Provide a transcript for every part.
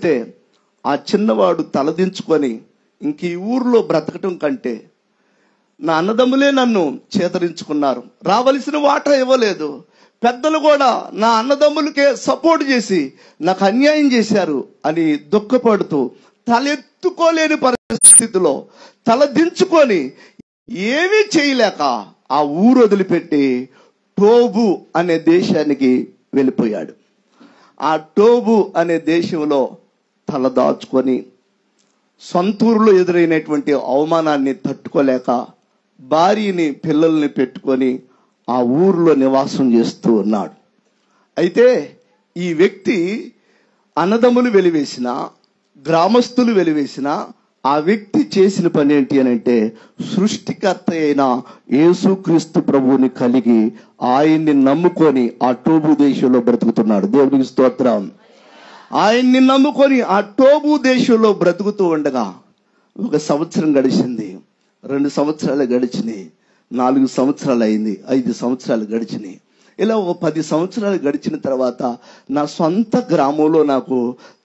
వెళితే ఆ చిన్నవాడు తలదించుకొని ఇంక ఈ ఊర్లో బ్రతకటం కంటే నా అన్నదమ్ములే నన్ను చేతరించుకున్నారు, రావలసిన వాటా ఇవ్వలేదు, పెద్దలు కూడా నా అన్నదమ్ములకే సపోర్ట్ చేసి నాకు అన్యాయం చేశారు అని దుఃఖపడుతూ తలెత్తుకోలేని పరిస్థితిలో తలదించుకొని ఏమీ చేయలేక ఆ ఊరు వదిలిపెట్టి టోబు అనే దేశానికి వెళ్ళిపోయాడు. ఆ టోబు అనే దేశంలో తలదాచుకొని సొంతూరులో ఎదురైనటువంటి అవమానాన్ని తట్టుకోలేక భార్యని పిల్లల్ని పెట్టుకొని ఆ ఊరిలో నివాసం చేస్తూ ఉన్నాడు. అయితే ఈ వ్యక్తి అన్నదమ్ములు వెలివేసిన, గ్రామస్తులు వెలివేసిన ఆ వ్యక్తి చేసిన పని ఏంటి అని అంటే, సృష్టికర్త అయిన యేసుక్రీస్తు ప్రభువుని కలిగి ఆయన్ని నమ్ముకొని ఆ టోబు దేశంలో బ్రతుకుతున్నాడు. దేవునికి స్తోత్రం. ఆయన్ని నమ్ముకొని ఆ టోబు దేశంలో బ్రతుకుతూ ఉండగా 1 సంవత్సరం గడిచింది, 2 సంవత్సరాలు గడిచినాయి, 4 సంవత్సరాలు అయింది, 5 సంవత్సరాలు గడిచినాయి. ఇలా 10 సంవత్సరాలు గడిచిన తర్వాత నా సొంత గ్రామంలో నాకు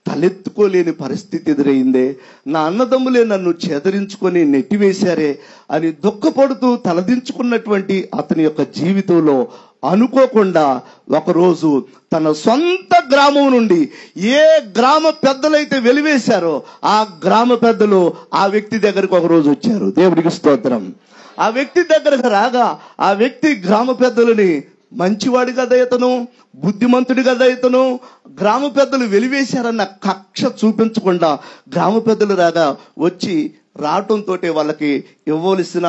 తలెత్తుకోలేని పరిస్థితి ఎదురైందే, నా అన్నదమ్ములే నన్ను చెదరించుకొని నెట్టివేశారే అని దుఃఖపడుతూ తలదించుకున్నటువంటి అతని యొక్క జీవితంలో అనుకోకుండా ఒకరోజు తన సొంత గ్రామం నుండి ఏ గ్రామ పెద్దలైతే వెలివేశారో ఆ గ్రామ పెద్దలు ఆ వ్యక్తి దగ్గరకు ఒకరోజు వచ్చారు. దేవుడికి స్తోత్రం. ఆ వ్యక్తి దగ్గరకు రాగా ఆ వ్యక్తి గ్రామ పెద్దలని, మంచివాడు కదా ఇతను, బుద్ధిమంతుడు కదా ఇతను, గ్రామ పెద్దలు వెలివేశారన్న కక్ష చూపించకుండా గ్రామ పెద్దలు రాగా వచ్చి రావటంతో వాళ్ళకి ఇవ్వవలసిన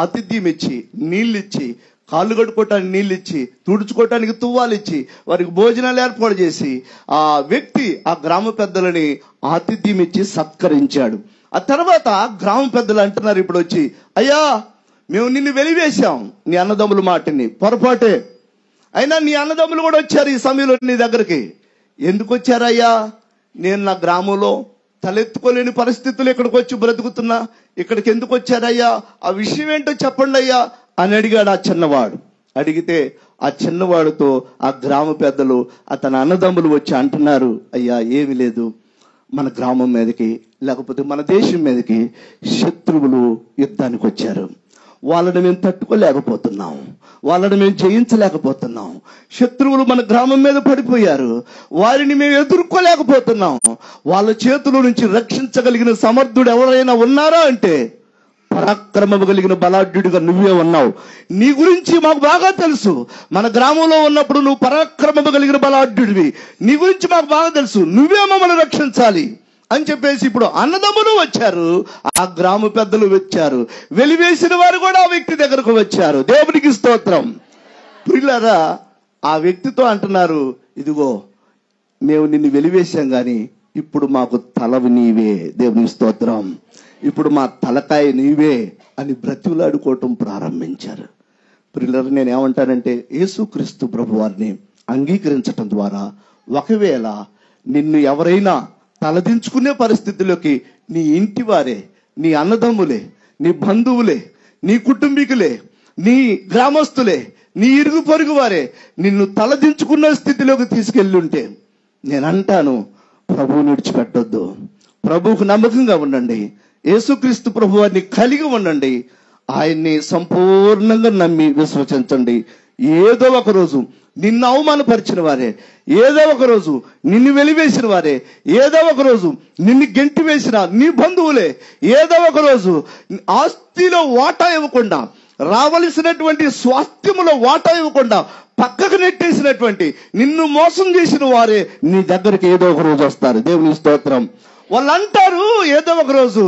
ఆతిథ్యం ఇచ్చి, నీళ్ళిచ్చి, కాళ్ళు కడుక్కోవటానికి నీళ్ళిచ్చి, తుడుచుకోవటానికి తువ్వాలిచ్చి, వారికి భోజనాలు ఏర్పాటు చేసి ఆ వ్యక్తి ఆ గ్రామ పెద్దలని ఆతిథ్యం ఇచ్చి సత్కరించాడు. ఆ తర్వాత గ్రామ పెద్దలు అంటున్నారు ఇప్పుడు వచ్చి, అయ్యా మేము నిన్ను వెలివేశాం, నీ అన్నదమ్ముల మాటని, పొరపాటే, అయినా నీ అన్నదమ్ములు కూడా వచ్చారు ఈ సమయంలో నీ దగ్గరికి. ఎందుకు వచ్చారయ్యా? నేను నా గ్రామంలో తలెత్తుకోలేని పరిస్థితులు ఇక్కడికి వచ్చి బ్రతుకుతున్నా, ఇక్కడికి ఎందుకు వచ్చారయ్యా? ఆ విషయం ఏంటో చెప్పండి అయ్యా అని అడిగాడు ఆ చిన్నవాడు. అడిగితే ఆ చిన్నవాడితో ఆ గ్రామ పెద్దలు అతని అన్నదమ్ములు వచ్చి అంటున్నారు, అయ్యా ఏమి లేదు, మన గ్రామం మీదకి లేకపోతే మన దేశం మీదకి శత్రువులు యుద్ధానికి వచ్చారు, వాళ్ళని మేము తట్టుకోలేకపోతున్నాం, వాళ్ళని మేము జయించలేకపోతున్నాం, శత్రువులు మన గ్రామం మీద పడిపోయారు, వారిని మేము ఎదుర్కోలేకపోతున్నాం, వాళ్ళ చేతుల నుంచి రక్షించగలిగిన సమర్థుడు ఎవరైనా ఉన్నారా అంటే పరాక్రమము కలిగిన బలాఢ్యుడిగా నువ్వే ఉన్నావు, నీ గురించి మాకు బాగా తెలుసు, మన గ్రామంలో ఉన్నప్పుడు నువ్వు పరాక్రమము కలిగిన బలాఢ్యుడివి, నీ గురించి మాకు బాగా తెలుసు, నువ్వే మమ్మల్ని రక్షించాలి అని చెప్పేసి ఇప్పుడు అన్నదమ్ములు వచ్చారు, ఆ గ్రామ పెద్దలు వచ్చారు, వెలివేసిన వారు కూడా ఆ వ్యక్తి దగ్గరకు వచ్చారు. దేవునికి స్తోత్రం. ప్రియులారా, ఆ వ్యక్తితో అంటున్నారు, ఇదిగో మేము నిన్ను వెలివేశాం గాని ఇప్పుడు మాకు తలవి నీవే, దేవునికి స్తోత్రం, ఇప్పుడు మా తలకాయ నీవే అని బ్రతిలాడుకోవటం ప్రారంభించారు. ప్రియులారా, నేనేమంటానంటే యేసుక్రీస్తు ప్రభు వారిని అంగీకరించటం ద్వారా ఒకవేళ నిన్ను ఎవరైనా తలదించుకునే పరిస్థితిలోకి నీ ఇంటి వారే, నీ అన్నదమ్ములే, నీ బంధువులే, నీ కుటుంబీకులే, నీ గ్రామస్తులే, నీ ఇరుగు పొరుగు వారే నిన్ను తలదించుకున్న స్థితిలోకి తీసుకెళ్ళి ఉంటే నేనంటాను, ప్రభువుని విడిచిపెట్టొద్దు, ప్రభువుకు నమ్మకంగా ఉండండి, యేసుక్రీస్తు ప్రభు వారిని కలిగి ఉండండి, ఆయన్ని సంపూర్ణంగా నమ్మి విశ్వసించండి. ఏదో ఒక రోజు నిన్ను అవమానపరిచిన వారే, ఏదో ఒక రోజు నిన్ను వెలివేసిన వారే, ఏదో ఒక రోజు నిన్ను గెంటి వేసిన నీ బంధువులే, ఏదో ఒక రోజు ఆస్తిలో వాటా ఇవ్వకుండా, రావలసినటువంటి స్వాస్థ్యములో వాటా ఇవ్వకుండా పక్కకు నెట్టేసినటువంటి నిన్ను మోసం చేసిన వారే నీ దగ్గరికి ఏదో ఒక రోజు వస్తారు. దేవుని స్తోత్రం. వాళ్ళు అంటారు ఏదో ఒక రోజు,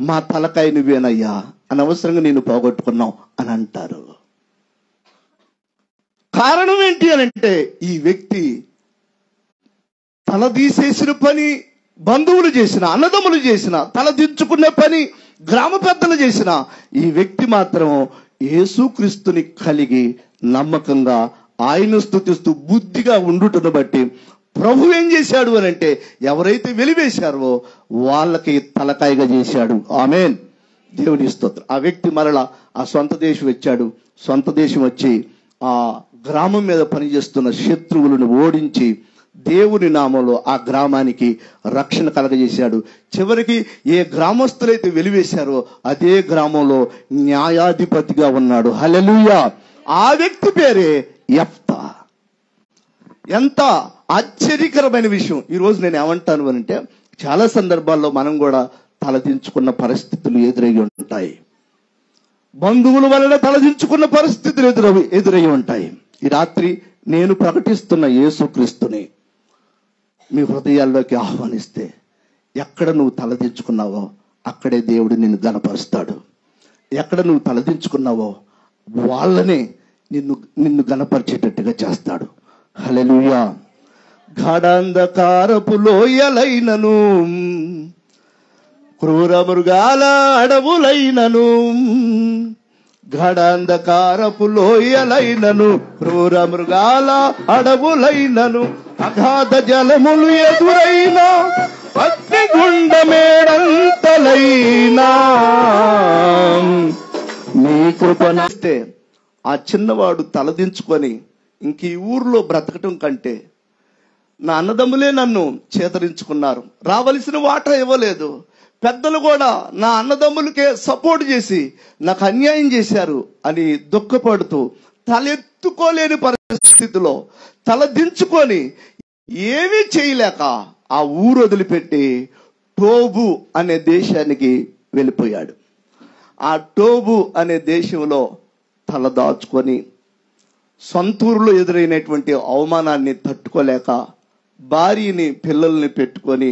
మా తలకాయ నువ్వేనయ్యా, అనవసరంగా నేను పోగొట్టుకున్నావు అని అంటారు. కారణం ఏంటి అని అంటే ఈ వ్యక్తి తల తీసేసిన పని బంధువులు చేసిన, అన్నదమ్ములు చేసిన, తల దించుకునే పని గ్రామ పెద్దలు చేసిన ఈ వ్యక్తి మాత్రం యేసుక్రీస్తుని కలిగి నమ్మకంగా ఆయన స్తుతిస్తూ బుద్ధిగా ఉండుటను బట్టి ప్రభు ఏం చేశాడు అని అంటే ఎవరైతే వెలివేశారో వాళ్ళకి తలకాయగా చేశాడు. ఆమేన్. దేవుని స్తోత్రం. ఆ వ్యక్తి మరలా ఆ సొంత దేశం వచ్చాడు. సొంత దేశం వచ్చి ఆ గ్రామం మీద పనిచేస్తున్న శత్రువులను ఓడించి దేవుని నామంలో ఆ గ్రామానికి రక్షణ కలగజేశాడు. చివరికి ఏ గ్రామస్తులైతే వెలివేశారో అదే గ్రామంలో న్యాయాధిపతిగా ఉన్నాడు. హల్లెలూయా. ఆ వ్యక్తి పేరే యెఫ్తా. ఎంత ఆశ్చర్యకరమైన విషయం. ఈరోజు నేను ఏమంటాను అంటే, చాలా సందర్భాల్లో మనం కూడా తలదించుకున్న పరిస్థితులు ఎదురై ఉంటాయి. బంధువుల వలన తలదించుకున్న పరిస్థితులు ఎదురై ఉంటాయి. ఈ రాత్రి నేను ప్రకటిస్తున్న యేసుక్రీస్తుని మీ హృదయాల్లోకి ఆహ్వానిస్తే, ఎక్కడ నువ్వు తలదించుకున్నావో అక్కడే దేవుడు నిన్ను గణపరుస్తాడు. ఎక్కడ నువ్వు తలదించుకున్నావో వాళ్ళనే నిన్ను గణపరిచేటట్టుగా చేస్తాడు. హల్లెలూయా. గాఢాంధకారపు లోయలైనను, క్రూర మృగాల అడవులైనను, గాఢాంధకారపు లోయలైనను, క్రూర మృగాల అడవులైనను, అగాధ జలములు ఎదురైన, అగ్నిగుండమేడంతలైనా నీ కృపణిస్తే ఆ చిన్నవాడు తలదించుకొని ఇంక ఈ ఊర్లో బ్రతకటం కంటే, నా అన్నదమ్ములే నన్ను చేతరించుకున్నారు, రావలసిన వాటా ఇవ్వలేదు, పెద్దలు కూడా నా అన్నదమ్ములకే సపోర్ట్ చేసి నాకు అన్యాయం చేశారు అని దుఃఖపడుతూ తలెత్తుకోలేని పరిస్థితిలో తలదించుకొని ఏమీ చేయలేక ఆ ఊరు వదిలిపెట్టి టోబు అనే దేశానికి వెళ్ళిపోయాడు. ఆ టోబు అనే దేశంలో తలదాచుకొని సొంతూరులో ఎదురైనటువంటి అవమానాన్ని తట్టుకోలేక భార్యని పిల్లల్ని పెట్టుకొని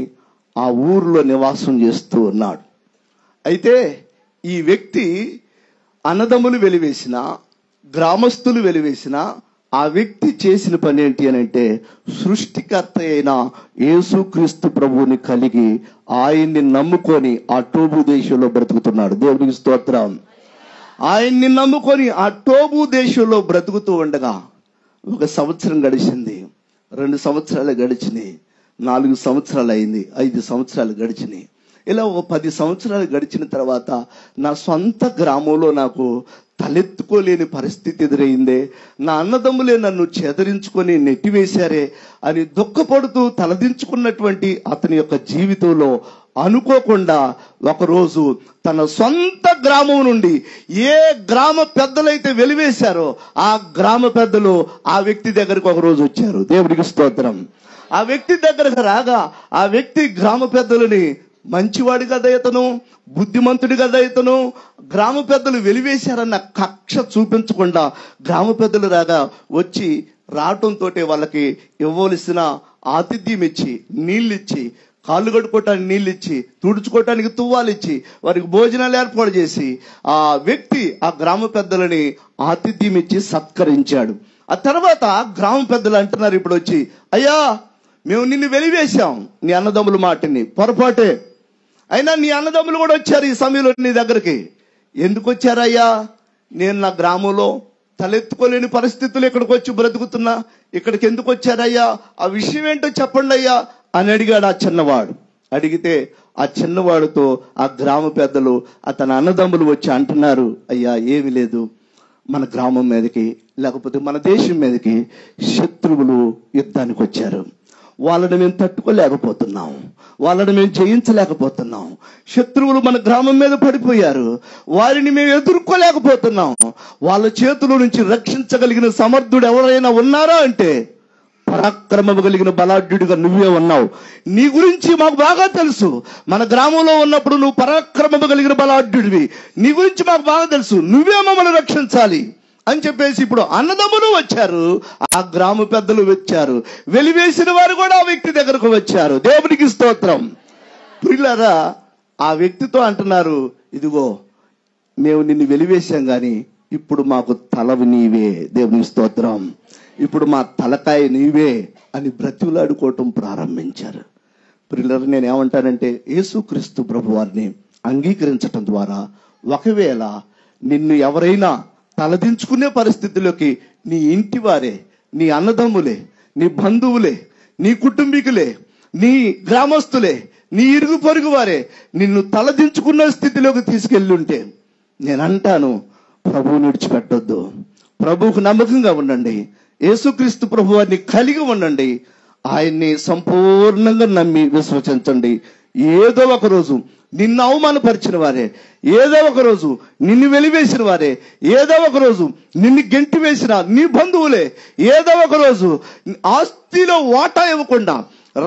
ఆ ఊరిలో నివాసం చేస్తూ ఉన్నాడు. అయితే ఈ వ్యక్తి అన్నదమ్ములు వెలివేసిన, గ్రామస్తులు వెలివేసిన ఆ వ్యక్తి చేసిన పని ఏంటి అని అంటే, సృష్టికర్త అయిన యేసుక్రీస్తు ప్రభువుని కలిగి ఆయన్ని నమ్ముకొని ఆ టోబు దేశంలో బ్రతుకుతున్నాడు. దేవునికి స్తోత్రం. ఆయన్ని నమ్ముకొని ఆ టోబు దేశంలో బ్రతుకుతూ ఉండగా 1 సంవత్సరం గడిచింది, 2 సంవత్సరాలు గడిచినాయి, 4 సంవత్సరాలు అయింది, 5 సంవత్సరాలు గడిచినాయి. ఇలా ఒక 10 సంవత్సరాలు గడిచిన తర్వాత నా సొంత గ్రామంలో నాకు తలెత్తుకోలేని పరిస్థితి ఎదురైందే, నా అన్నదమ్ములే నన్ను చెదరించుకొని నెట్టివేశారే అని దుఃఖపడుతూ తలదించుకున్నటువంటి అతని యొక్క జీవితంలో అనుకోకుండా ఒకరోజు తన సొంత గ్రామం నుండి ఏ గ్రామ పెద్దలైతే వెలివేశారో ఆ గ్రామ పెద్దలు ఆ వ్యక్తి దగ్గరకు ఒకరోజు వచ్చారు. దేవుడికి స్తోత్రం. ఆ వ్యక్తి దగ్గరకు రాగా ఆ వ్యక్తి గ్రామ పెద్దలని, మంచివాడు కదా ఇతను, బుద్ధిమంతుడు కదా ఇతను, గ్రామ పెద్దలు వెలివేశారన్న కక్ష చూపించకుండా గ్రామ పెద్దలు రాగా వచ్చి రావటంతో వాళ్ళకి ఇవ్వవలసిన ఆతిథ్యం ఇచ్చి, నీళ్ళిచ్చి, కాళ్ళు కడుక్కోవటానికి నీళ్ళు ఇచ్చి, తుడుచుకోవటానికి తువ్వాలు ఇచ్చి, వారికి భోజనాలు ఏర్పాటు చేసి ఆ వ్యక్తి ఆ గ్రామ పెద్దలని ఆతిథ్యం ఇచ్చి సత్కరించాడు. ఆ తర్వాత గ్రామ పెద్దలు అంటున్నారు ఇప్పుడు వచ్చి, అయ్యా మేము నిన్ను వెలివేశాం, నీ అన్నదమ్ముల మాటని పొరపాటే, అయినా నీ అన్నదమ్ములు కూడా వచ్చారు ఈ సమయంలో నీ దగ్గరికి. ఎందుకు వచ్చారయ్యా? నేను నా గ్రామంలో తలెత్తుకోలేని పరిస్థితులు ఇక్కడికి వచ్చి బ్రతుకుతున్నా, ఇక్కడికి ఎందుకు వచ్చారయ్యా? ఆ విషయం ఏంటో చెప్పండి అయ్యా అని అడిగాడు ఆ చిన్నవాడు. అడిగితే ఆ చిన్నవాడితో ఆ గ్రామ పెద్దలు అతని అన్నదమ్ములు వచ్చి అంటున్నారు, అయ్యా ఏమి లేదు, మన గ్రామం మీదకి లేకపోతే మన దేశం మీదకి శత్రువులు యుద్ధానికి వచ్చారు, వాళ్ళని మేము తట్టుకోలేకపోతున్నాం, వాళ్ళని మేము జయించలేకపోతున్నాం, శత్రువులు మన గ్రామం మీద పడిపోయారు, వారిని మేము ఎదుర్కోలేకపోతున్నాం, వాళ్ళ చేతుల నుంచి రక్షించగలిగిన సమర్థుడు ఎవరైనా ఉన్నారా అంటే పరాక్రమము కలిగిన బలాఢ్యుడిగా నువ్వే ఉన్నావు, నీ గురించి మాకు బాగా తెలుసు, మన గ్రామంలో ఉన్నప్పుడు నువ్వు పరాక్రమము కలిగిన బలాఢ్యుడివి, నీ గురించి మాకు బాగా తెలుసు, నువ్వే మమ్మల్ని రక్షించాలి అని చెప్పేసి ఇప్పుడు అన్నదమ్ములు వచ్చారు, ఆ గ్రామ పెద్దలు వచ్చారు, వెలివేసిన వారు కూడా ఆ వ్యక్తి దగ్గరకు వచ్చారు. దేవునికి స్తోత్రం. ప్రియులారా, ఆ వ్యక్తితో అంటున్నారు, ఇదిగో మేము నిన్ను వెలివేశాం గాని ఇప్పుడు మాకు తలవి నీవే, దేవునికి స్తోత్రం, ఇప్పుడు మా తలకాయ నీవే అని బ్రతిలాడుకోవటం ప్రారంభించారు. ప్రియులారా, నేను ఏమంటానంటే యేసుక్రీస్తు ప్రభు వారిని అంగీకరించటం ద్వారా ఒకవేళ నిన్ను ఎవరైనా తలదించుకునే పరిస్థితిలోకి నీ ఇంటి వారే, నీ అన్నదమ్ములే, నీ బంధువులే, నీ కుటుంబీకులే, నీ గ్రామస్తులే, నీ ఇరుగు పొరుగు వారే నిన్ను తలదించుకున్న స్థితిలోకి తీసుకెళ్ళి ఉంటే నేను అంటాను, ప్రభువుని విడిచిపెట్టొద్దు, ప్రభువుకు నమ్మకంగా ఉండండి, యేసుక్రీస్తు ప్రభు వారిని కలిగి ఉండండి, ఆయన్ని సంపూర్ణంగా నమ్మి విశ్వసించండి. ఏదో ఒక రోజు నిన్ను అవమానపరిచిన వారే, ఏదో ఒక రోజు నిన్ను వెలివేసిన వారే, ఏదో ఒక రోజు నిన్ను గెంటి వేసిన నీ బంధువులే, ఏదో ఒక రోజు ఆస్తిలో వాటా ఇవ్వకుండా,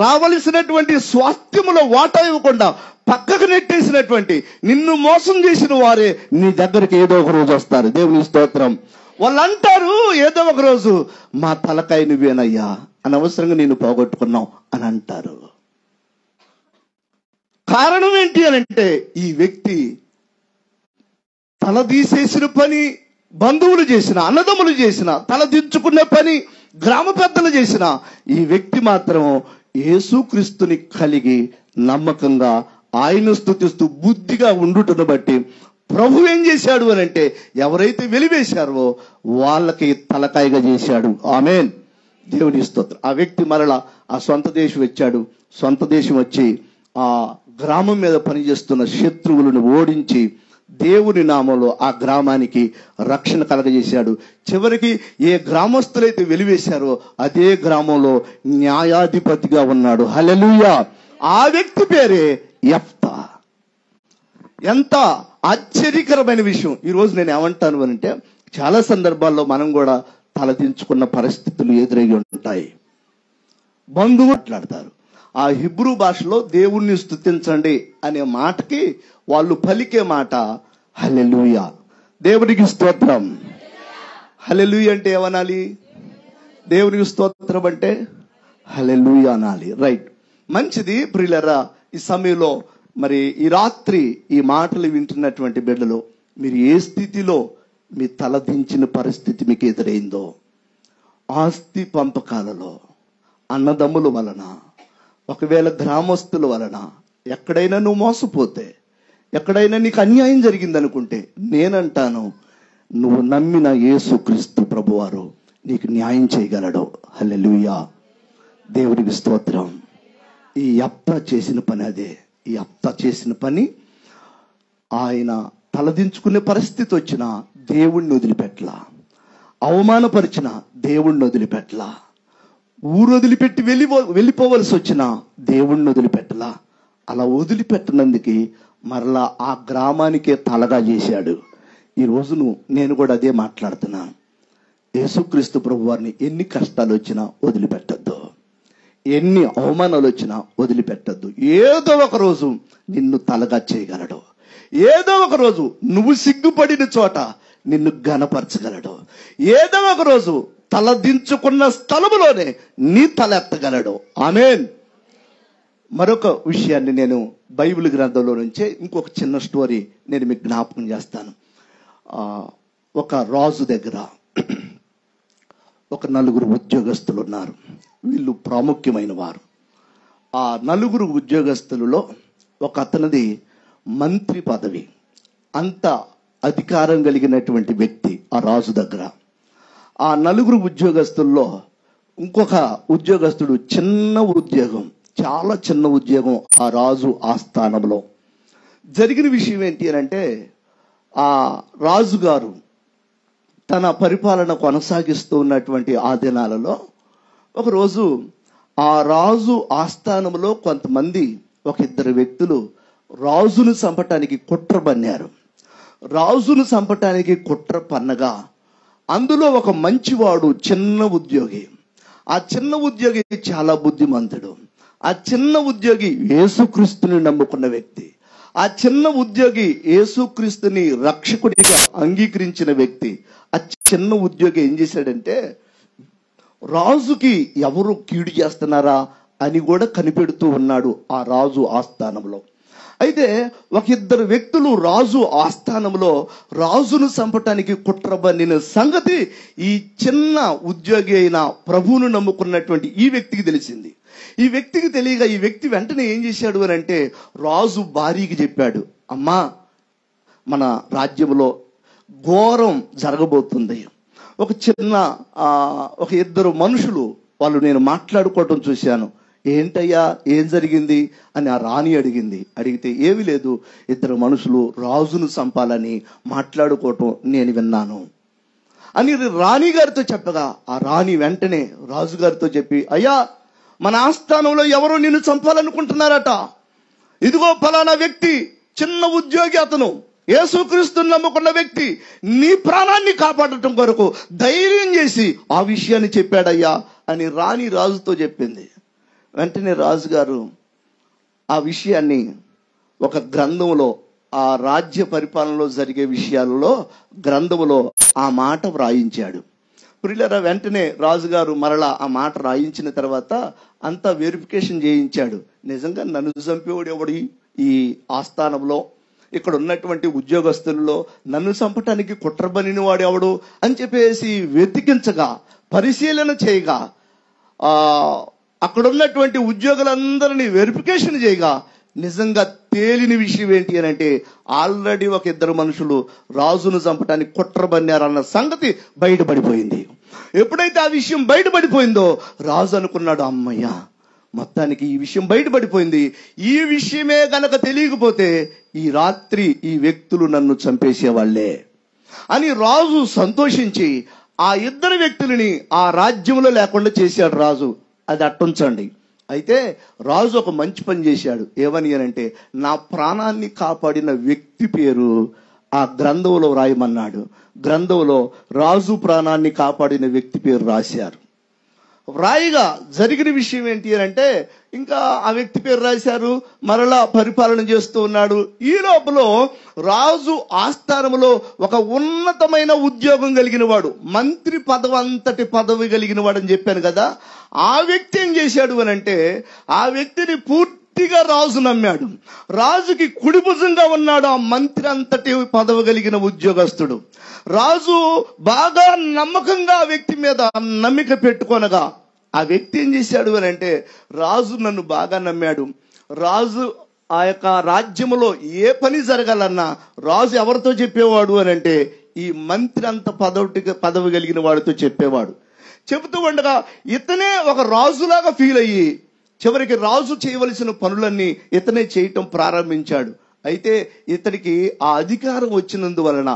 రావలసినటువంటి స్వాస్థ్యములో వాటా ఇవ్వకుండా పక్కకు నెట్టేసినటువంటి నిన్ను మోసం చేసిన వారే నీ దగ్గరికి ఏదో ఒక రోజు వస్తారు. దేవుని స్తోత్రం. వాళ్ళు అంటారు ఏదో ఒక రోజు, మా తలకాయ నువ్వేనయ్యా, అనవసరంగా నేను పోగొట్టుకున్నావు అని అంటారు. కారణం ఏంటి అని అంటే, ఈ వ్యక్తి తలదీసేసిన పని బంధువులు చేసిన, అన్నదమ్ములు చేసిన, తలదించుకునే పని గ్రామ పెద్దలు చేసిన ఈ వ్యక్తి మాత్రం యేసుక్రీస్తుని కలిగి నమ్మకంగా ఆయన స్తుతిస్తూ బుద్ధిగా ఉండుటను బట్టి ప్రభు ఏం చేశాడు అని అంటే, ఎవరైతే వెలివేశారో వాళ్ళకి తలకాయగా చేశాడు. ఆమేన్. దేవుని స్తోత్రం. ఆ వ్యక్తి మరలా ఆ సొంత దేశం వచ్చాడు. సొంత దేశం వచ్చి ఆ గ్రామం మీద పనిచేస్తున్న శత్రువులను ఓడించి దేవుని నామంలో ఆ గ్రామానికి రక్షణ కలగజేశాడు. చివరికి ఏ గ్రామస్తులైతే వెలివేశారో అదే గ్రామంలో న్యాయాధిపతిగా ఉన్నాడు. హల్లెలూయా. ఆ వ్యక్తి పేరే యెఫ్తా. ఎంత ఆశ్చర్యకరమైన విషయం. ఈరోజు నేను ఏమంటాను అంటే, చాలా సందర్భాల్లో మనం కూడా తలదించుకున్న పరిస్థితులు ఎదురయ్యి ఉంటాయి. బంధువు మాట్లాడతారు. ఆ హిబ్రూ భాషలో దేవుణ్ణి స్తుతించండి అనే మాటకి వాళ్ళు పలికే మాట హల్లెలూయా. దేవునికి స్తోత్రం. హల్లెలూయా అంటే ఏమనాలి? దేవునికి స్తోత్రం అంటే హల్లెలూయా అనాలి. రైట్, మంచిది ప్రియులారా. ఈ సమయంలో మరి ఈ రాత్రి ఈ మాటలు వింటున్నటువంటి బిడ్డలు, మీరు ఏ స్థితిలో మీ తలదించిన పరిస్థితి మీకు ఎదురైందో, ఆస్తి పంపకాలలో, అన్నదమ్ముల వలన, ఒకవేళ గ్రామస్తుల వలన ఎక్కడైనా నువ్వు మోసపోతే, ఎక్కడైనా నీకు అన్యాయం జరిగిందనుకుంటే, నేనంటాను నువ్వు నమ్మిన యేసుక్రీస్తు ప్రభువారు నీకు న్యాయం చేయగలడు. హల్లెలూయా. దేవునికి స్తోత్రం. ఈ యెఫ్తా చేసిన పని అదే. ఈ యెఫ్తా చేసిన పని, ఆయన తలదించుకునే పరిస్థితి వచ్చినా దేవుణ్ణి వదిలిపెట్టలా, అవమానపరిచిన దేవుణ్ణి వదిలిపెట్టలా, ఊరు వదిలిపెట్టి వెళ్ళిపోవలసి వచ్చినా దేవుణ్ణి వదిలిపెట్టలా. అలా వదిలిపెట్టనందుకు మరలా ఆ గ్రామానికే తలగా చేశాడు. ఈ రోజును నేను కూడా అదే మాట్లాడుతున్నాను. యేసుక్రీస్తు ప్రభు వారిని ఎన్ని కష్టాలు వచ్చినా వదిలిపెట్టద్దు, ఎన్ని అవమానాలు వచ్చినా వదిలిపెట్టద్దు. ఏదో ఒక రోజు నిన్ను తలగా చేయగలడు. ఏదో ఒక రోజు నువ్వు సిగ్గుపడిన చోట నిన్ను ఘనపరచగలడు. ఏదో ఒక రోజు తలదించుకున్న స్థలములోనే నీ తల ఎత్తగలడు. ఆమేన్. మరొక విషయాన్ని నేను బైబిల్ గ్రంథంలో నుంచే ఇంకొక చిన్న స్టోరీ నేను మీకు జ్ఞాపకం చేస్తాను. ఒక రాజు దగ్గర ఒక నలుగురు ఉద్యోగస్తులు ఉన్నారు. వీళ్ళు ప్రాముఖ్యమైన వారు. ఆ నలుగురు ఉద్యోగస్తులలో ఒక అతనిది మంత్రి పదవి. అంత అధికారం కలిగినటువంటి వ్యక్తి ఆ రాజు దగ్గర. ఆ నలుగురు ఉద్యోగస్తుల్లో ఇంకొక ఉద్యోగస్తుడు చిన్న ఉద్యోగం, చాలా చిన్న ఉద్యోగం ఆ రాజు ఆస్థానంలో. జరిగిన విషయం ఏంటి అని అంటే, ఆ రాజుగారు తన పరిపాలన కొనసాగిస్తూ ఉన్నటువంటి ఆ దినాలలో ఒకరోజు ఆ రాజు ఆస్థానంలో కొంతమంది, ఒక ఇద్దరు వ్యక్తులు రాజును చంపటానికి కుట్ర పన్నారు. రాజును చంపటానికి కుట్ర పన్నగా అందులో ఒక మంచివాడు చిన్న ఉద్యోగి. ఆ చిన్న ఉద్యోగి చాలా బుద్ధిమంతుడు. ఆ చిన్న ఉద్యోగి యేసుక్రీస్తుని నమ్ముకున్న వ్యక్తి. ఆ చిన్న ఉద్యోగి యేసుక్రీస్తుని రక్షకుడిగా అంగీకరించిన వ్యక్తి. ఆ చిన్న ఉద్యోగి ఏం చేశాడంటే, రాజుకి ఎవరు కీడు చేస్తున్నారా అని కూడా కనిపెడుతూ ఉన్నాడు ఆ రాజు ఆస్థానంలో. అయితే ఒక ఇద్దరు వ్యక్తులు రాజు ఆస్థానంలో రాజును చంపటానికి కుట్ర పన్నిన సంగతి ఈ చిన్న ఉద్యోగి అయిన ప్రభువును నమ్ముకున్నటువంటి ఈ వ్యక్తికి తెలిసింది. ఈ వ్యక్తికి తెలియగా ఈ వ్యక్తి వెంటనే ఏం చేశాడు అని అంటే, రాజు భార్యకి చెప్పాడు, అమ్మా, మన రాజ్యంలో ఘోరం జరగబోతుంది. ఒక ఇద్దరు మనుషులు వాళ్ళు నేను మాట్లాడుకోవటం చూశాను. ఏంటయ్యా, ఏం జరిగింది అని ఆ రాణి అడిగింది. అడిగితే ఏమీ లేదు, ఇద్దరు మనుషులు రాజును చంపాలని మాట్లాడుకోవటం నేను విన్నాను అని రాణి గారితో చెప్పగా, ఆ రాణి వెంటనే రాజుగారితో చెప్పి, అయ్యా, మన ఆస్థానంలో ఎవరో నిన్ను చంపాలనుకుంటున్నారట. ఇదిగో ఫలానా వ్యక్తి, చిన్న ఉద్యోగి, అతను యేసుక్రీస్తుని నమ్ముకున్న వ్యక్తి, నీ ప్రాణాన్ని కాపాడటం కొరకు ధైర్యం చేసి ఆ విషయాన్ని చెప్పాడయ్యా అని రాణి రాజుతో చెప్పింది. వెంటనే రాజుగారు ఆ విషయాన్ని ఒక గ్రంథంలో, ఆ రాజ్య పరిపాలనలో జరిగే విషయాలలో గ్రంథంలో ఆ మాట వ్రాయించాడు. ప్రియులారా, వెంటనే రాజుగారు మరలా ఆ మాట రాయించిన తర్వాత అంతా వెరిఫికేషన్ చేయించాడు. నిజంగా నన్ను చంపేవాడు ఎవడు ఈ ఆస్థానంలో, ఇక్కడ ఉన్నటువంటి ఉద్యోగస్తుల్లో నన్ను చంపటానికి కుట్రబనిన వాడు ఎవడు అని చెప్పేసి వెతికించగా, పరిశీలన చేయగా, అక్కడ ఉన్నటువంటి ఉద్యోగులందరినీ వెరిఫికేషన్ చేయగా నిజంగా తేలిన విషయం ఏంటి అని అంటే, ఆల్రెడీ ఒక ఇద్దరు మనుషులు రాజును చంపటానికి కుట్రబన్నారన్న సంగతి బయటపడిపోయింది. ఎప్పుడైతే ఆ విషయం బయటపడిపోయిందో రాజు అనుకున్నాడు, అమ్మయ్య, మొత్తానికి ఈ విషయం బయటపడిపోయింది. ఈ విషయమే గనక తెలియకపోతే ఈ రాత్రి ఈ వ్యక్తులు నన్ను చంపేసేవాళ్లే అని రాజు సంతోషించి ఆ ఇద్దరు వ్యక్తులని ఆ రాజ్యంలో లేకుండా చేశాడు రాజు. అది అట్టుంచండి. అయితే రాజు ఒక మంచి పని చేశాడు. ఏమని అంటే, నా ప్రాణాన్ని కాపాడిన వ్యక్తి పేరు ఆ గ్రంథంలో రాయమన్నాడు. గ్రంథంలో రాజు ప్రాణాన్ని కాపాడిన వ్యక్తి పేరు రాశారు. రాయిగా జరిగిన విషయం ఏంటి అని అంటే, ఇంకా ఆ వ్యక్తి పేరు రాశారు. మరలా పరిపాలన చేస్తూ ఉన్నాడు. ఈ లోపల రాజు ఆస్థానంలో ఒక ఉన్నతమైన ఉద్యోగం కలిగిన వాడు, మంత్రి పదవి అంతటి పదవి కలిగిన వాడు అని చెప్పాను కదా. ఆ వ్యక్తి ఏం చేశాడు అని అంటే, ఆ వ్యక్తిని పూర్తిగా రాజు నమ్మాడు. రాజుకి కుడిభుజంగా ఉన్నాడు ఆ మంత్రి అంతటి పదవి కలిగిన ఉద్యోగస్తుడు. రాజు బాగా నమ్మకంగా ఆ వ్యక్తి మీద నమ్మిక పెట్టుకొనగా ఆ వ్యక్తి ఏం చేశాడు అని అంటే, రాజు నన్ను బాగా నమ్మాడు. రాజు ఆ యొక్క రాజ్యములో ఏ పని జరగాలన్నా రాజు ఎవరితో చెప్పేవాడు అని అంటే, ఈ మంత్రి అంత పదవి కలిగిన వాడితో చెప్పేవాడు. చెబుతూ ఉండగా ఇతనే ఒక రాజులాగా ఫీల్ అయ్యి చివరికి రాజు చేయవలసిన పనులన్నీ ఇతనే చేయటం ప్రారంభించాడు. అయితే ఇతనికి ఆ అధికారం వచ్చినందువలన,